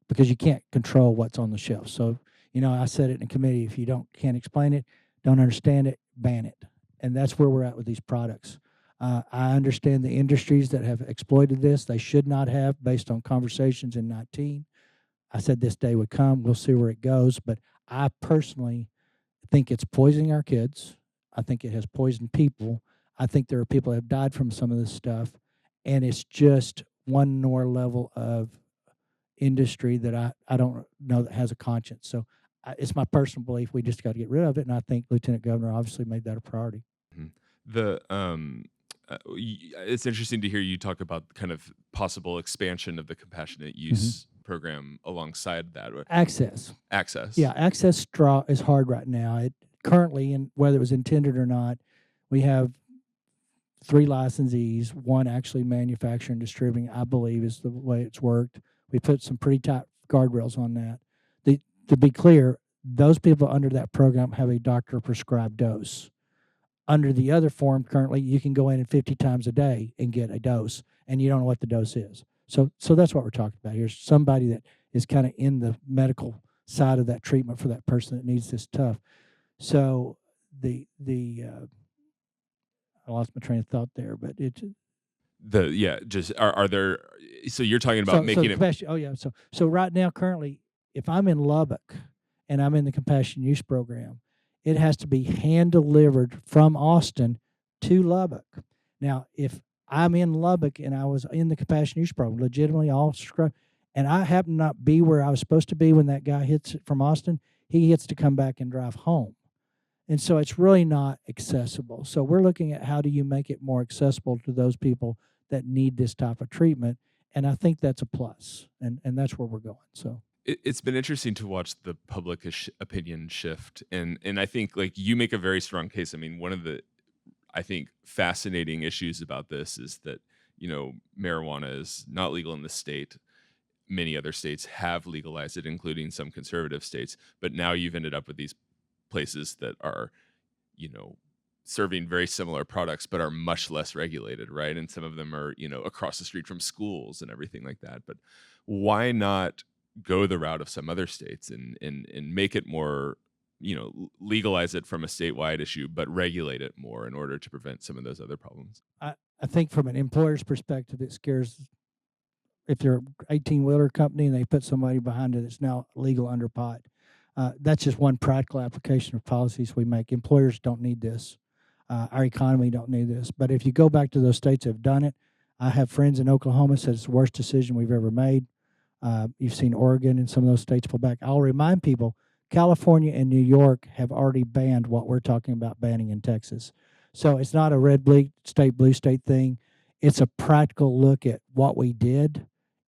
because you can't control what's on the shelf. So, I said it in committee, if you can't explain it, don't understand it, ban it. And that's where we're at with these products. I understand the industries that have exploited this. They should not have, based on conversations in 19. I said this day would come. We'll see where it goes. But I personally think it's poisoning our kids. I think it has poisoned people. I think there are people that have died from some of this stuff. And it's just one more level of industry that I don't know that has a conscience. So it's my personal belief we just got to get rid of it. And I think Lieutenant Governor obviously made that a priority. Mhm. It's interesting to hear you talk about kind of possible expansion of the compassionate use program alongside that? Access. Access. Yeah, access is hard right now. It currently, and whether it was intended or not, we have 3 licensees, one actually manufacturing and distributing, I believe is the way it's worked. We put some pretty tight guardrails on that. To be clear, those people under that program have a doctor prescribed dose. Under the other form currently, you can go in 50 times a day and get a dose, and you don't know what the dose is. So that's what we're talking about. Here's somebody that is kind of in the medical side of that treatment for that person that needs this stuff. So I lost my train of thought there, but it. Just are there? So you're talking about making it. Oh yeah. So right now, currently, if I'm in Lubbock and I'm in the compassionate use program, it has to be hand delivered from Austin to Lubbock. Now, if I'm in Lubbock and I was in the compassionate use program, legitimately all subscribed, and I happen to not be where I was supposed to be when that guy hits it from Austin, he gets to come back and drive home. And so it's really not accessible. So we're looking at how do you make it more accessible to those people that need this type of treatment. And I think that's a plus. And that's where we're going. So It's been interesting to watch the public opinion shift. And I think like you make a very strong case. I mean, one of the, I think, fascinating issues about this is that, marijuana is not legal in the state. Many other states have legalized it, including some conservative states. But now you've ended up with these places that are, serving very similar products, but are much less regulated, right? And some of them are, across the street from schools and everything like that. But why not go the route of some other states and make it more, legalize it from a statewide issue, but regulate it more in order to prevent some of those other problems? I think from an employer's perspective, it scares. If they're an 18-wheeler company and they put somebody behind it, it's now legal under pot. That's just one practical application of policies we make. Employers don't need this. Our economy don't need this. But if you go back to those states that have done it, I have friends in Oklahoma said it's the worst decision we've ever made. You've seen Oregon and some of those states pull back. I'll remind people, California and New York have already banned what we're talking about banning in Texas. So it's not a red blue state thing. It's a practical look at what we did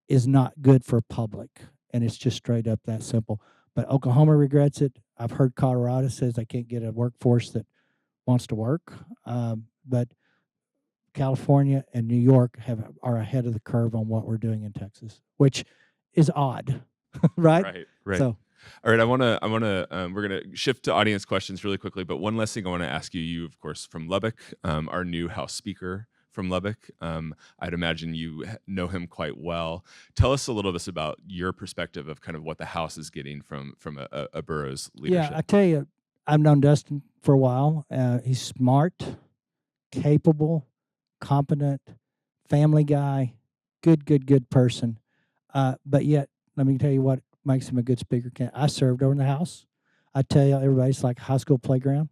is not good for public. And it's just straight up that simple. But Oklahoma regrets it. I've heard Colorado says they can't get a workforce that wants to work. But California and New York are ahead of the curve on what we're doing in Texas, which is odd, right? Right. So, all right, we're gonna shift to audience questions really quickly. But one last thing I want to ask you. You, of course, from Lubbock, our new House Speaker from Lubbock. I'd imagine you know him quite well. Tell us a little bit about your perspective of kind of what the House is getting from a borough's leadership. Yeah, I tell you, I've known Dustin for a while. He's smart, capable, competent, family guy, good person. But yet, let me tell you what makes him a good speaker. I served over in the House. I tell you, everybody's like a high school playground.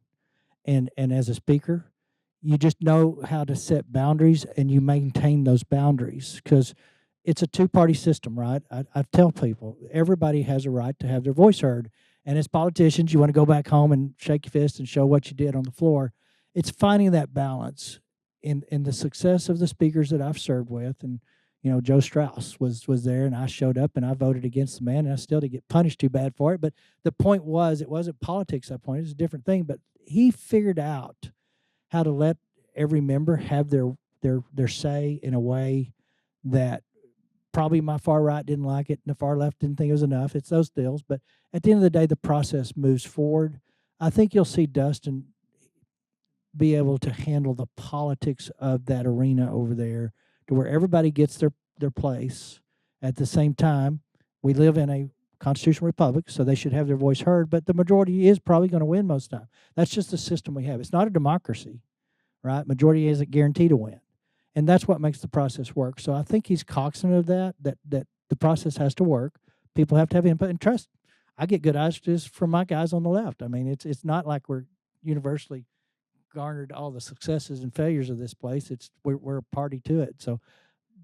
And as a speaker, you just know how to set boundaries and you maintain those boundaries because it's a two-party system, right? I tell people everybody has a right to have their voice heard. And as politicians, you want to go back home and shake your fist and show what you did on the floor. It's finding that balance in the success of the speakers that I've served with. And, Joe Strauss was there and I showed up and I voted against the man and I still didn't get punished too bad for it. But the point was, it wasn't politics at that point. It was a different thing. But he figured out how to let every member have their say in a way that probably my far right didn't like it and the far left didn't think it was enough. It's those deals. But at the end of the day, the process moves forward. I think you'll see Dustin be able to handle the politics of that arena over there to where everybody gets their place. At the same time, we live in a constitutional republic, so they should have their voice heard, but the majority is probably going to win most of the time. That's just the system we have. It's not a democracy, right? Majority isn't guaranteed to win. And that's what makes the process work. So I think he's cognizant of that the process has to work. People have to have input and trust. I get good ideas from my guys on the left. I mean, it's not like we're universally garnered all the successes and failures of this place. We're a party to it. So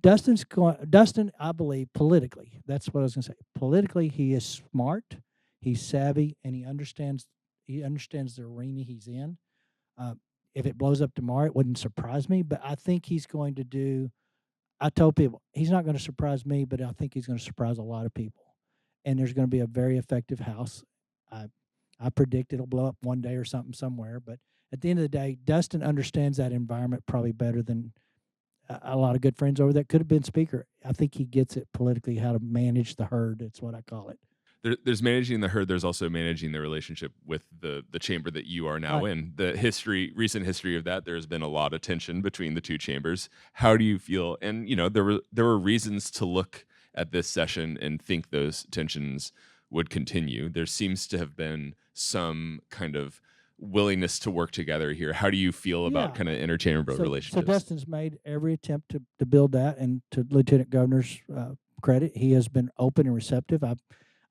Dustin, I believe, politically, that's what I was going to say. Politically, he is smart, he's savvy, and he understands the arena he's in. If it blows up tomorrow, it wouldn't surprise me. But I think he's going to do I told people he's not going to surprise me, but I think he's going to surprise a lot of people. And there's going to be a very effective house. I I predict it'll blow up one day or something somewhere. But at the end of the day, Dustin understands that environment probably better than a lot of good friends over that could have been speaker. I think he gets it politically how to manage the herd. It's what I call it. There's managing the herd. There's also managing the relationship with the chamber that you are now Right. in. Recent history of that. There's been a lot of tension between the two chambers. How do you feel? And there were reasons to look at this session and think those tensions would continue. There seems to have been some kind of willingness to work together here. How do you feel about Yeah. kind of interchamber So relationships? Dustin's made every attempt to build that, and to Lieutenant Governor's credit, he has been open and receptive.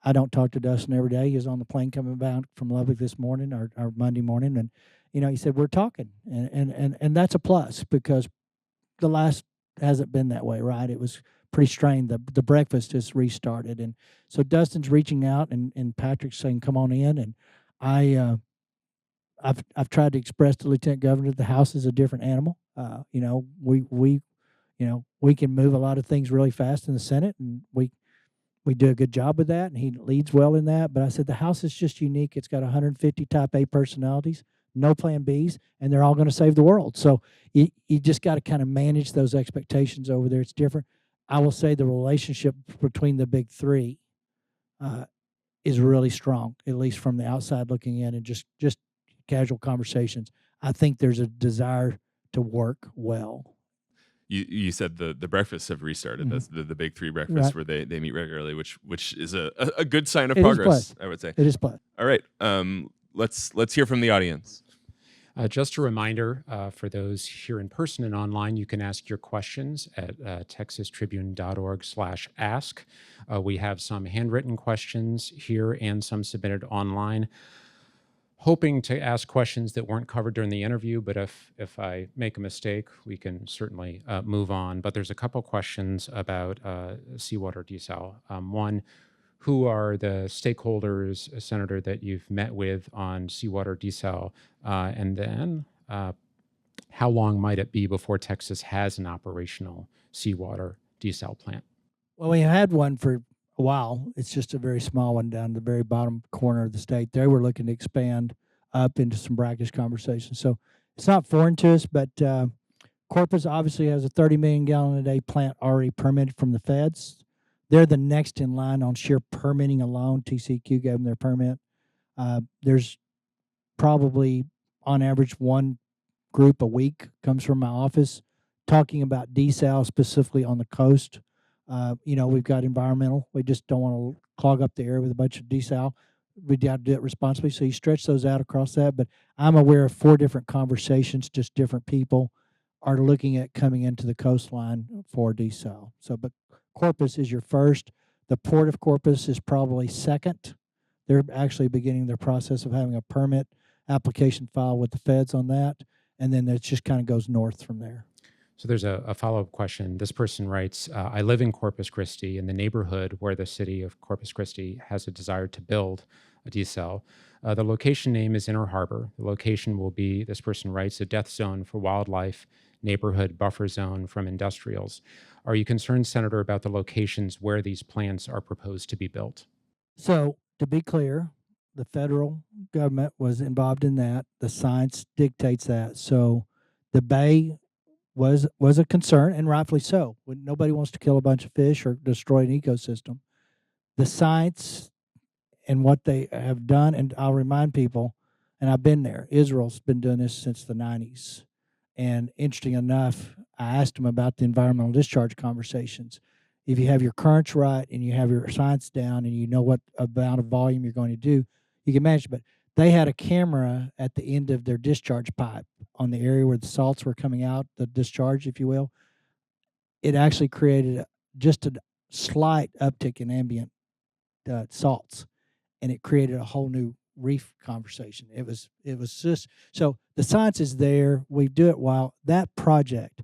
I don't talk to Dustin every day. He was on the plane coming back from Lubbock this morning or Monday morning, and he said we're talking, and that's a plus because the last hasn't been that way, right? It was pretty strained. The breakfast has restarted, and so Dustin's reaching out, and Patrick's saying come on in, and I. I've tried to express to Lieutenant Governor that the House is a different animal. We can move a lot of things really fast in the Senate, and we do a good job with that, and he leads well in that. But I said the House is just unique. It's got 150 Type A personalities, no Plan Bs, and they're all going to save the world. So you just got to kind of manage those expectations over there. It's different. I will say the relationship between the big three uh, is really strong, at least from the outside looking in, and just casual conversations. I think there's a desire to work well. You said the breakfasts have restarted. Mhm. That's the big three breakfasts Right. where they meet regularly, which is a good sign of It is progress, plus. I would say. It is plus. All right, let's hear from the audience. Just a reminder for those here in person and online, you can ask your questions at texastribune.org/ask. We have some handwritten questions here and some submitted online. Hoping to ask questions that weren't covered during the interview, but if I make a mistake, we can certainly move on. But there's a couple questions about seawater desal. One, who are the stakeholders, Senator, that you've met with on seawater desal? And then how long might it be before Texas has an operational seawater desal plant? Well, we had one for a while. It's just a very small one down the very bottom corner of the state. They were looking to expand up into some brackish conversations. So it's not foreign to us, but Corpus obviously has a 30 million gallon a day plant already permitted from the feds. They're the next in line on sheer permitting alone. TCQ gave them their permit. There's probably on average one group a week comes from my office talking about desal specifically on the coast. We've got environmental. We just don't want to clog up the air with a bunch of desal. We got to do it responsibly. So you stretch those out across that. But I'm aware of 4 different conversations, just different people are looking at coming into the coastline for desal. So, but Corpus is your first. The Port of Corpus is probably second. They're actually beginning their process of having a permit application filed with the feds on that. And then it just kind of goes north from there. So there's a follow-up question. This person writes, I live in Corpus Christi, in the neighborhood where the city of Corpus Christi has a desire to build a desal. The location name is Inner Harbor. The location will be, this person writes, a death zone for wildlife, neighborhood buffer zone from industrials. Are you concerned, Senator, about the locations where these plants are proposed to be built? So to be clear, the federal government was involved in that. The science dictates that. So the bay was a concern, and rightfully so. When nobody wants to kill a bunch of fish or destroy an ecosystem. The science and what they have done, and I'll remind people, and I've been there. Israel's been doing this since the 90s. And interesting enough, I asked them about the environmental discharge conversations. If you have your currents right and you have your science down and you know what amount of volume you're going to do, you can manage. But they had a camera at the end of their discharge pipe on the area where the salts were coming out, the discharge, if you will. It actually created just a slight uptick in ambient salts, and it created a whole new reef conversation. It was just so the science is there. We do it while that project.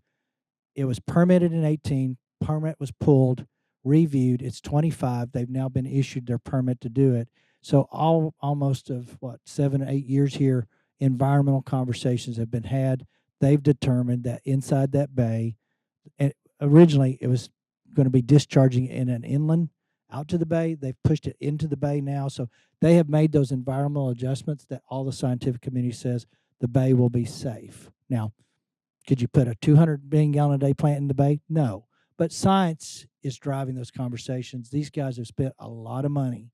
It was permitted in 18. Permit was pulled, reviewed. It's 25. They've now been issued their permit to do it. So almost of 7 or 8 years here, environmental conversations have been had. They've determined that inside that bay, and originally it was going to be discharging in an inland out to the bay. They've pushed it into the bay now. So they have made those environmental adjustments that all the scientific community says the bay will be safe. Now, could you put a 200 million gallon a day plant in the bay? No. But science is driving those conversations. These guys have spent a lot of money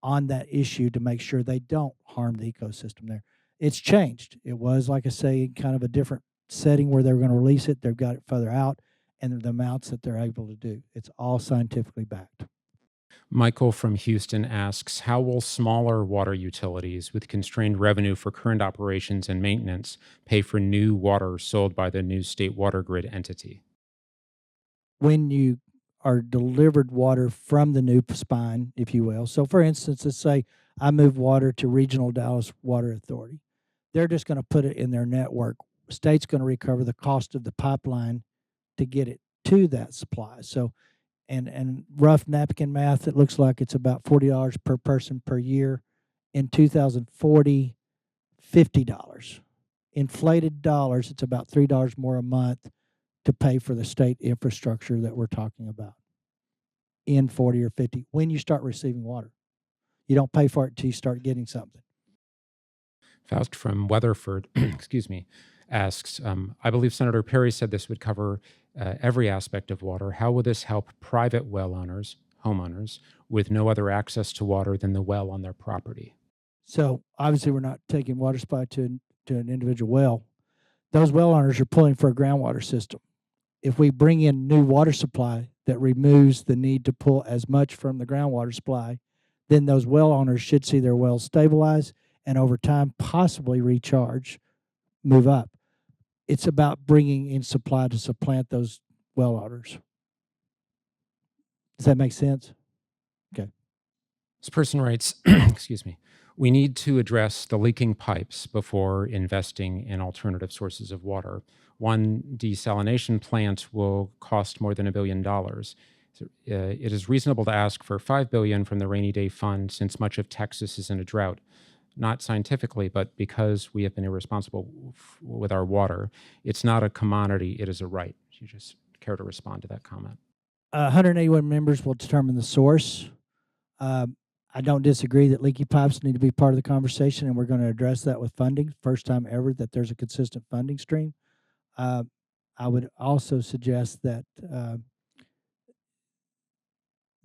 on that issue to make sure they don't harm the ecosystem there. It's changed. It was, like I say, kind of a different setting where they were going to release it. They've got it further out, and the amounts that they're able to do. It's all scientifically backed. Michael from Houston asks, how will smaller water utilities with constrained revenue for current operations and maintenance pay for new water sold by the new state water grid entity? When you are delivered water from the new spine, if you will. So, for instance, let's say I move water to Regional Dallas Water Authority. They're just going to put it in their network. State's going to recover the cost of the pipeline to get it to that supply. So, and rough napkin math, it looks like it's about $40 per person per year. In 2040, $50. Inflated dollars, it's about $3 more a month to pay for the state infrastructure that we're talking about in 40 or 50 when you start receiving water. You don't pay for it until you start getting something. Faust from Weatherford, excuse me, asks, I believe Senator Perry said this would cover every aspect of water. How will this help private well owners, homeowners, with no other access to water than the well on their property? So obviously we're not taking water supply to an individual well. Those well owners are pulling for a groundwater system. If we bring in new water supply that removes the need to pull as much from the groundwater supply, then those well owners should see their wells stabilize and over time possibly recharge, move up. It's about bringing in supply to supplant those well owners. Does that make sense? Okay. This person writes, excuse me, we need to address the leaking pipes before investing in alternative sources of water. One desalination plant will cost more than $1 billion. So, it is reasonable to ask for $5 billion from the rainy day fund since much of Texas is in a drought. Not scientifically, but because we have been irresponsible with our water. It's not a commodity, it is a right. Do you just care to respond to that comment? 181 members will determine the source. I don't disagree that leaky pipes need to be part of the conversation, and we're going to address that with funding. First time ever that there's a consistent funding stream. I would also suggest that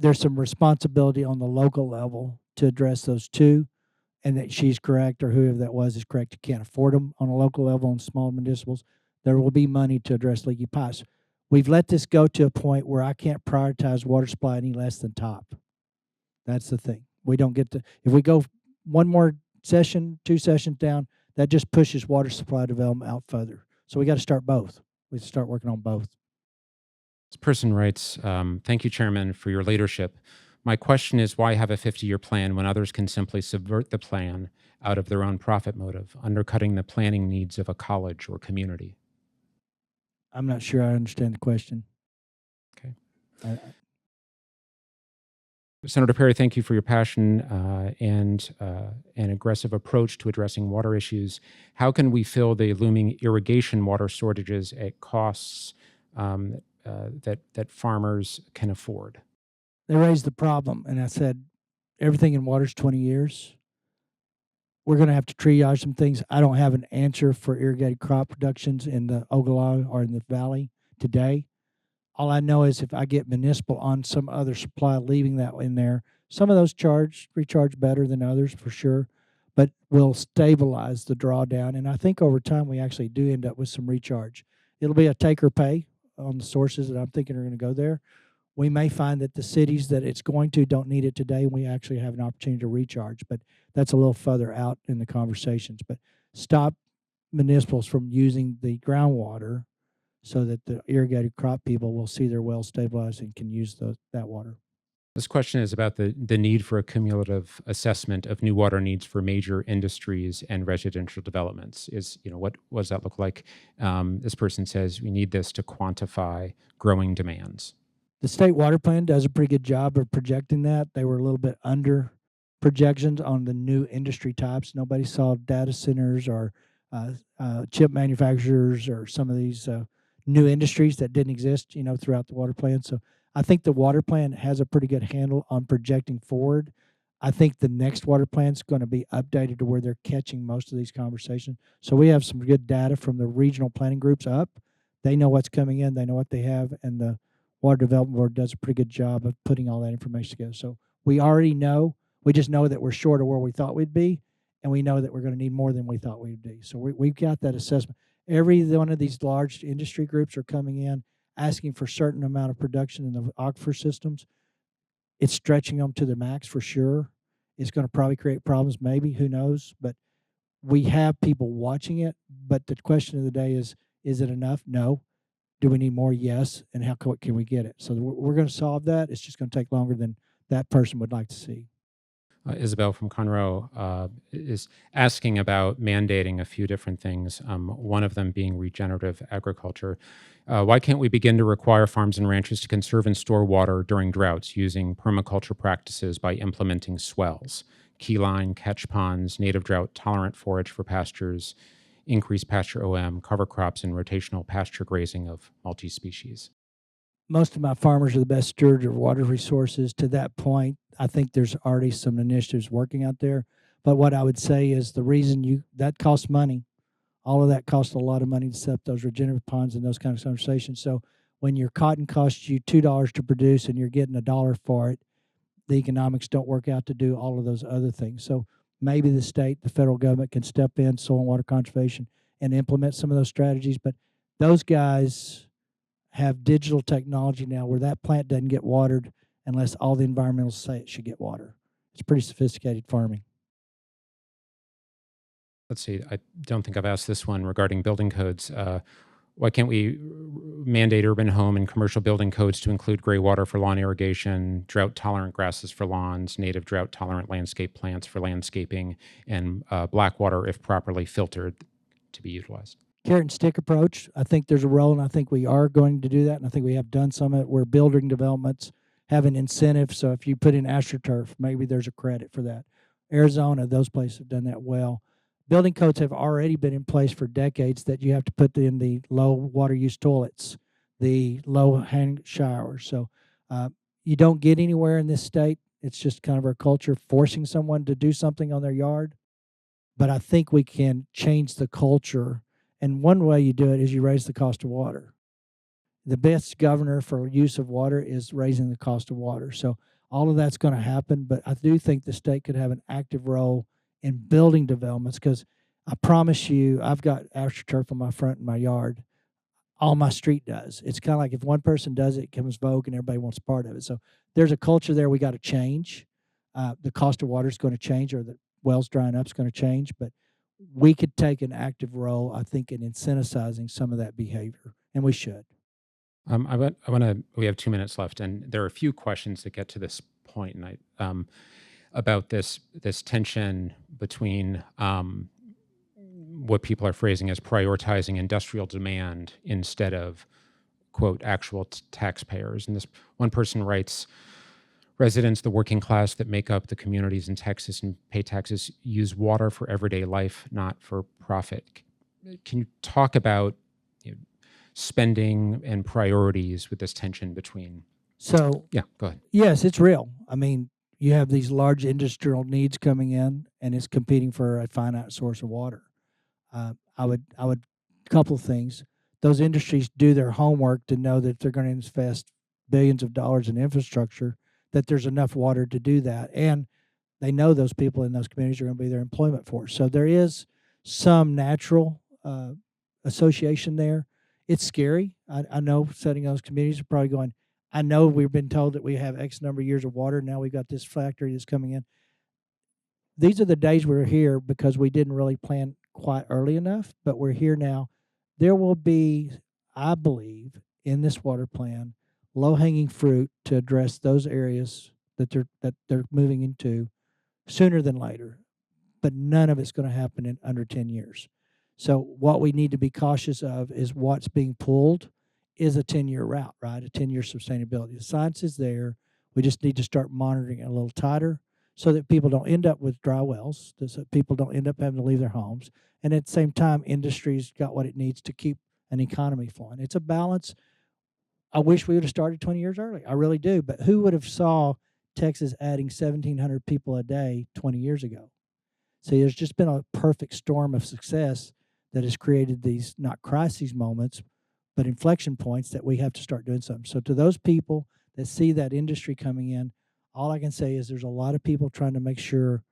there's some responsibility on the local level to address those too, and that she's correct, or whoever that was is correct. You can't afford them on a local level in small municipals. There will be money to address leaky pipes. We've let this go to a point where I can't prioritize water supply any less than top. That's the thing. We don't get to, if we go one more session, 2 sessions down, that just pushes water supply development out further. So we got to start both. We start working on both. This person writes, thank you, Chairman, for your leadership. My question is, why have a 50-year plan when others can simply subvert the plan out of their own profit motive, undercutting the planning needs of a college or community? I'm not sure I understand the question. Okay. Senator Perry, thank you for your passion and an aggressive approach to addressing water issues. How can we fill the looming irrigation water shortages at costs that farmers can afford? They raised the problem, and I said, everything in water is 20 years. We're going to have to triage some things. I don't have an answer for irrigated crop productions in the Ogallala or in the valley today. All I know is if I get municipal on some other supply, leaving that in there, some of those recharge better than others for sure, but will stabilize the drawdown. And I think over time we actually do end up with some recharge. It'll be a take or pay on the sources that I'm thinking are going to go there. We may find that the cities that it's going to don't need it today, and we actually have an opportunity to recharge, but that's a little further out in the conversations. But stop municipals from using the groundwater so that the irrigated crop people will see their wells stabilized and can use that water. This question is about the need for a cumulative assessment of new water needs for major industries and residential developments. What does that look like? This person says we need this to quantify growing demands. The state water plan does a pretty good job of projecting that. They were a little bit under projections on the new industry types. Nobody saw data centers or chip manufacturers or some of these new industries that didn't exist, throughout the water plan. So I think the water plan has a pretty good handle on projecting forward. I think the next water plan is going to be updated to where they're catching most of these conversations. So we have some good data from the regional planning groups up. They know what's coming in, they know what they have, and the Water Development Board does a pretty good job of putting all that information together. So we already know. We just know that we're short of where we thought we'd be, and we know that we're going to need more than we thought we'd be. So we've got that assessment. Every one of these large industry groups are coming in asking for a certain amount of production in the aquifer systems. It's stretching them to the max for sure. It's going to probably create problems, maybe, who knows? But we have people watching it. But the question of the day is it enough? No. Do we need more? Yes. And how can we get it? So we're going to solve that. It's just going to take longer than that person would like to see. Isabel from Conroe is asking about mandating a few different things, one of them being regenerative agriculture. Why can't we begin to require farms and ranches to conserve and store water during droughts using permaculture practices by implementing swells, keyline, catch ponds, native drought-tolerant forage for pastures, increased pasture OM, cover crops, and rotational pasture grazing of multi-species? Most of my farmers are the best stewards of water resources. To that point, I think there's already some initiatives working out there. But what I would say is the reason that costs money. All of that costs a lot of money to set up those regenerative ponds and those kind of conversations. So when your cotton costs you $2 to produce and you're getting $1 for it, the economics don't work out to do all of those other things. So maybe the state, the federal government can step in, soil and water conservation, and implement some of those strategies. But those guys have digital technology now where that plant doesn't get watered unless all the environmentalists say it should get water. It's pretty sophisticated farming. Let's see, I don't think I've asked this one regarding building codes. Why can't we mandate urban home and commercial building codes to include gray water for lawn irrigation, drought-tolerant grasses for lawns, native drought-tolerant landscape plants for landscaping, and black water, if properly filtered, to be utilized? Carrot and stick approach, I think there's a role, and I think we are going to do that, and I think we have done some of it where building developments have an incentive. So if you put in AstroTurf, maybe there's a credit for that. Arizona, those places have done that well. Building codes have already been in place for decades that you have to put in the low water use toilets, the low hand showers. So you don't get anywhere in this state. It's just kind of our culture forcing someone to do something on their yard. But I think we can change the culture. And one way you do it is you raise the cost of water. The best governor for use of water is raising the cost of water. So all of that's going to happen. But I do think the state could have an active role in building developments, because I promise you, I've got AstroTurf on my front in my yard. All my street does. It's kind of like if one person does it, it becomes vogue and everybody wants part of it. So there's a culture there we got to change. The cost of water is going to change, or the wells drying up is going to change. But we could take an active role, I think, in incentivizing some of that behavior, and we should. I want to. We have 2 minutes left, and there are a few questions that get to this point, and about this tension between what people are phrasing as prioritizing industrial demand instead of, quote, actual taxpayers. And this one person writes, residents, the working class that make up the communities in Texas and pay taxes, use water for everyday life, not for profit. Can you talk about spending and priorities with this tension between? So, Yeah, go ahead. yes, it's real. I mean, you have these large industrial needs coming in, and it's competing for a finite source of water. I would couple things. Those industries do their homework to know that if they're going to invest billions of dollars in infrastructure, that there's enough water to do that, and they know those people in those communities are going to be their employment force. So there is some natural association there. It's scary. I know setting those communities are probably going, I know we've been told that we have X number of years of water. Now we've got this factory that's coming in. These are the days we're here because we didn't really plan quite early enough, but we're here now. There will be, I believe, in this water plan, low-hanging fruit to address those areas that they're moving into sooner than later. But none of it's going to happen in under 10 years. So what we need to be cautious of is what's being pulled is a 10-year route, right? A 10-year sustainability. The science is there. We just need to start monitoring it a little tighter so that people don't end up with dry wells, so that people don't end up having to leave their homes. And at the same time, industry's got what it needs to keep an economy flowing. It's a balance. I wish we would have started 20 years early. I really do. But who would have saw Texas adding 1,700 people a day 20 years ago? So there's just been a perfect storm of success that has created these not crises moments, but inflection points that we have to start doing something. So to those people that see that industry coming in, all I can say is there's a lot of people trying to make sure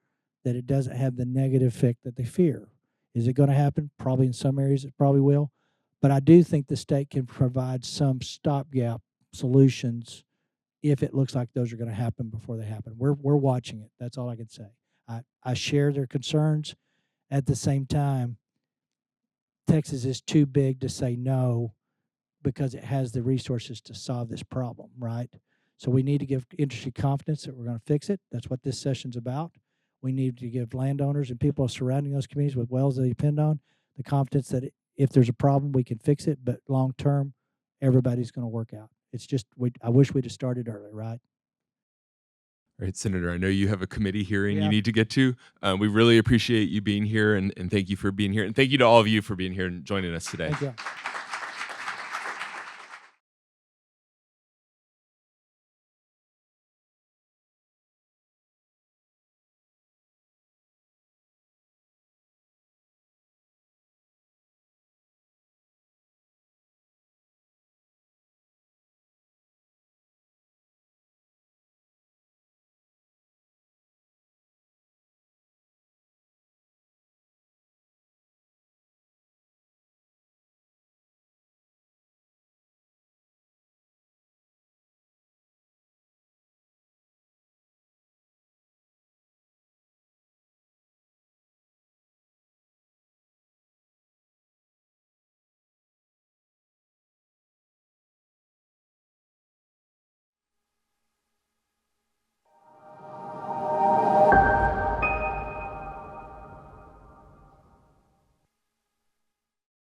that it doesn't have the negative effect that they fear. Is it going to happen? Probably in some areas it probably will. But I do think the state can provide some stopgap solutions if it looks like those are going to happen before they happen. We're watching it. That's all I can say. I share their concerns. At the same time, Texas is too big to say no because it has the resources to solve this problem, right? So we need to give industry confidence that we're going to fix it. That's what this session's about. We need to give landowners and people surrounding those communities with wells they depend on the confidence that if there's a problem, we can fix it. But long term, everybody's going to work out. It's just I wish we'd have started early, right? All right, Senator, I know you have a committee hearing Yeah. you need to get to. We really appreciate you being here, and thank you for being here. And thank you to all of you for being here and joining us today. Thank you.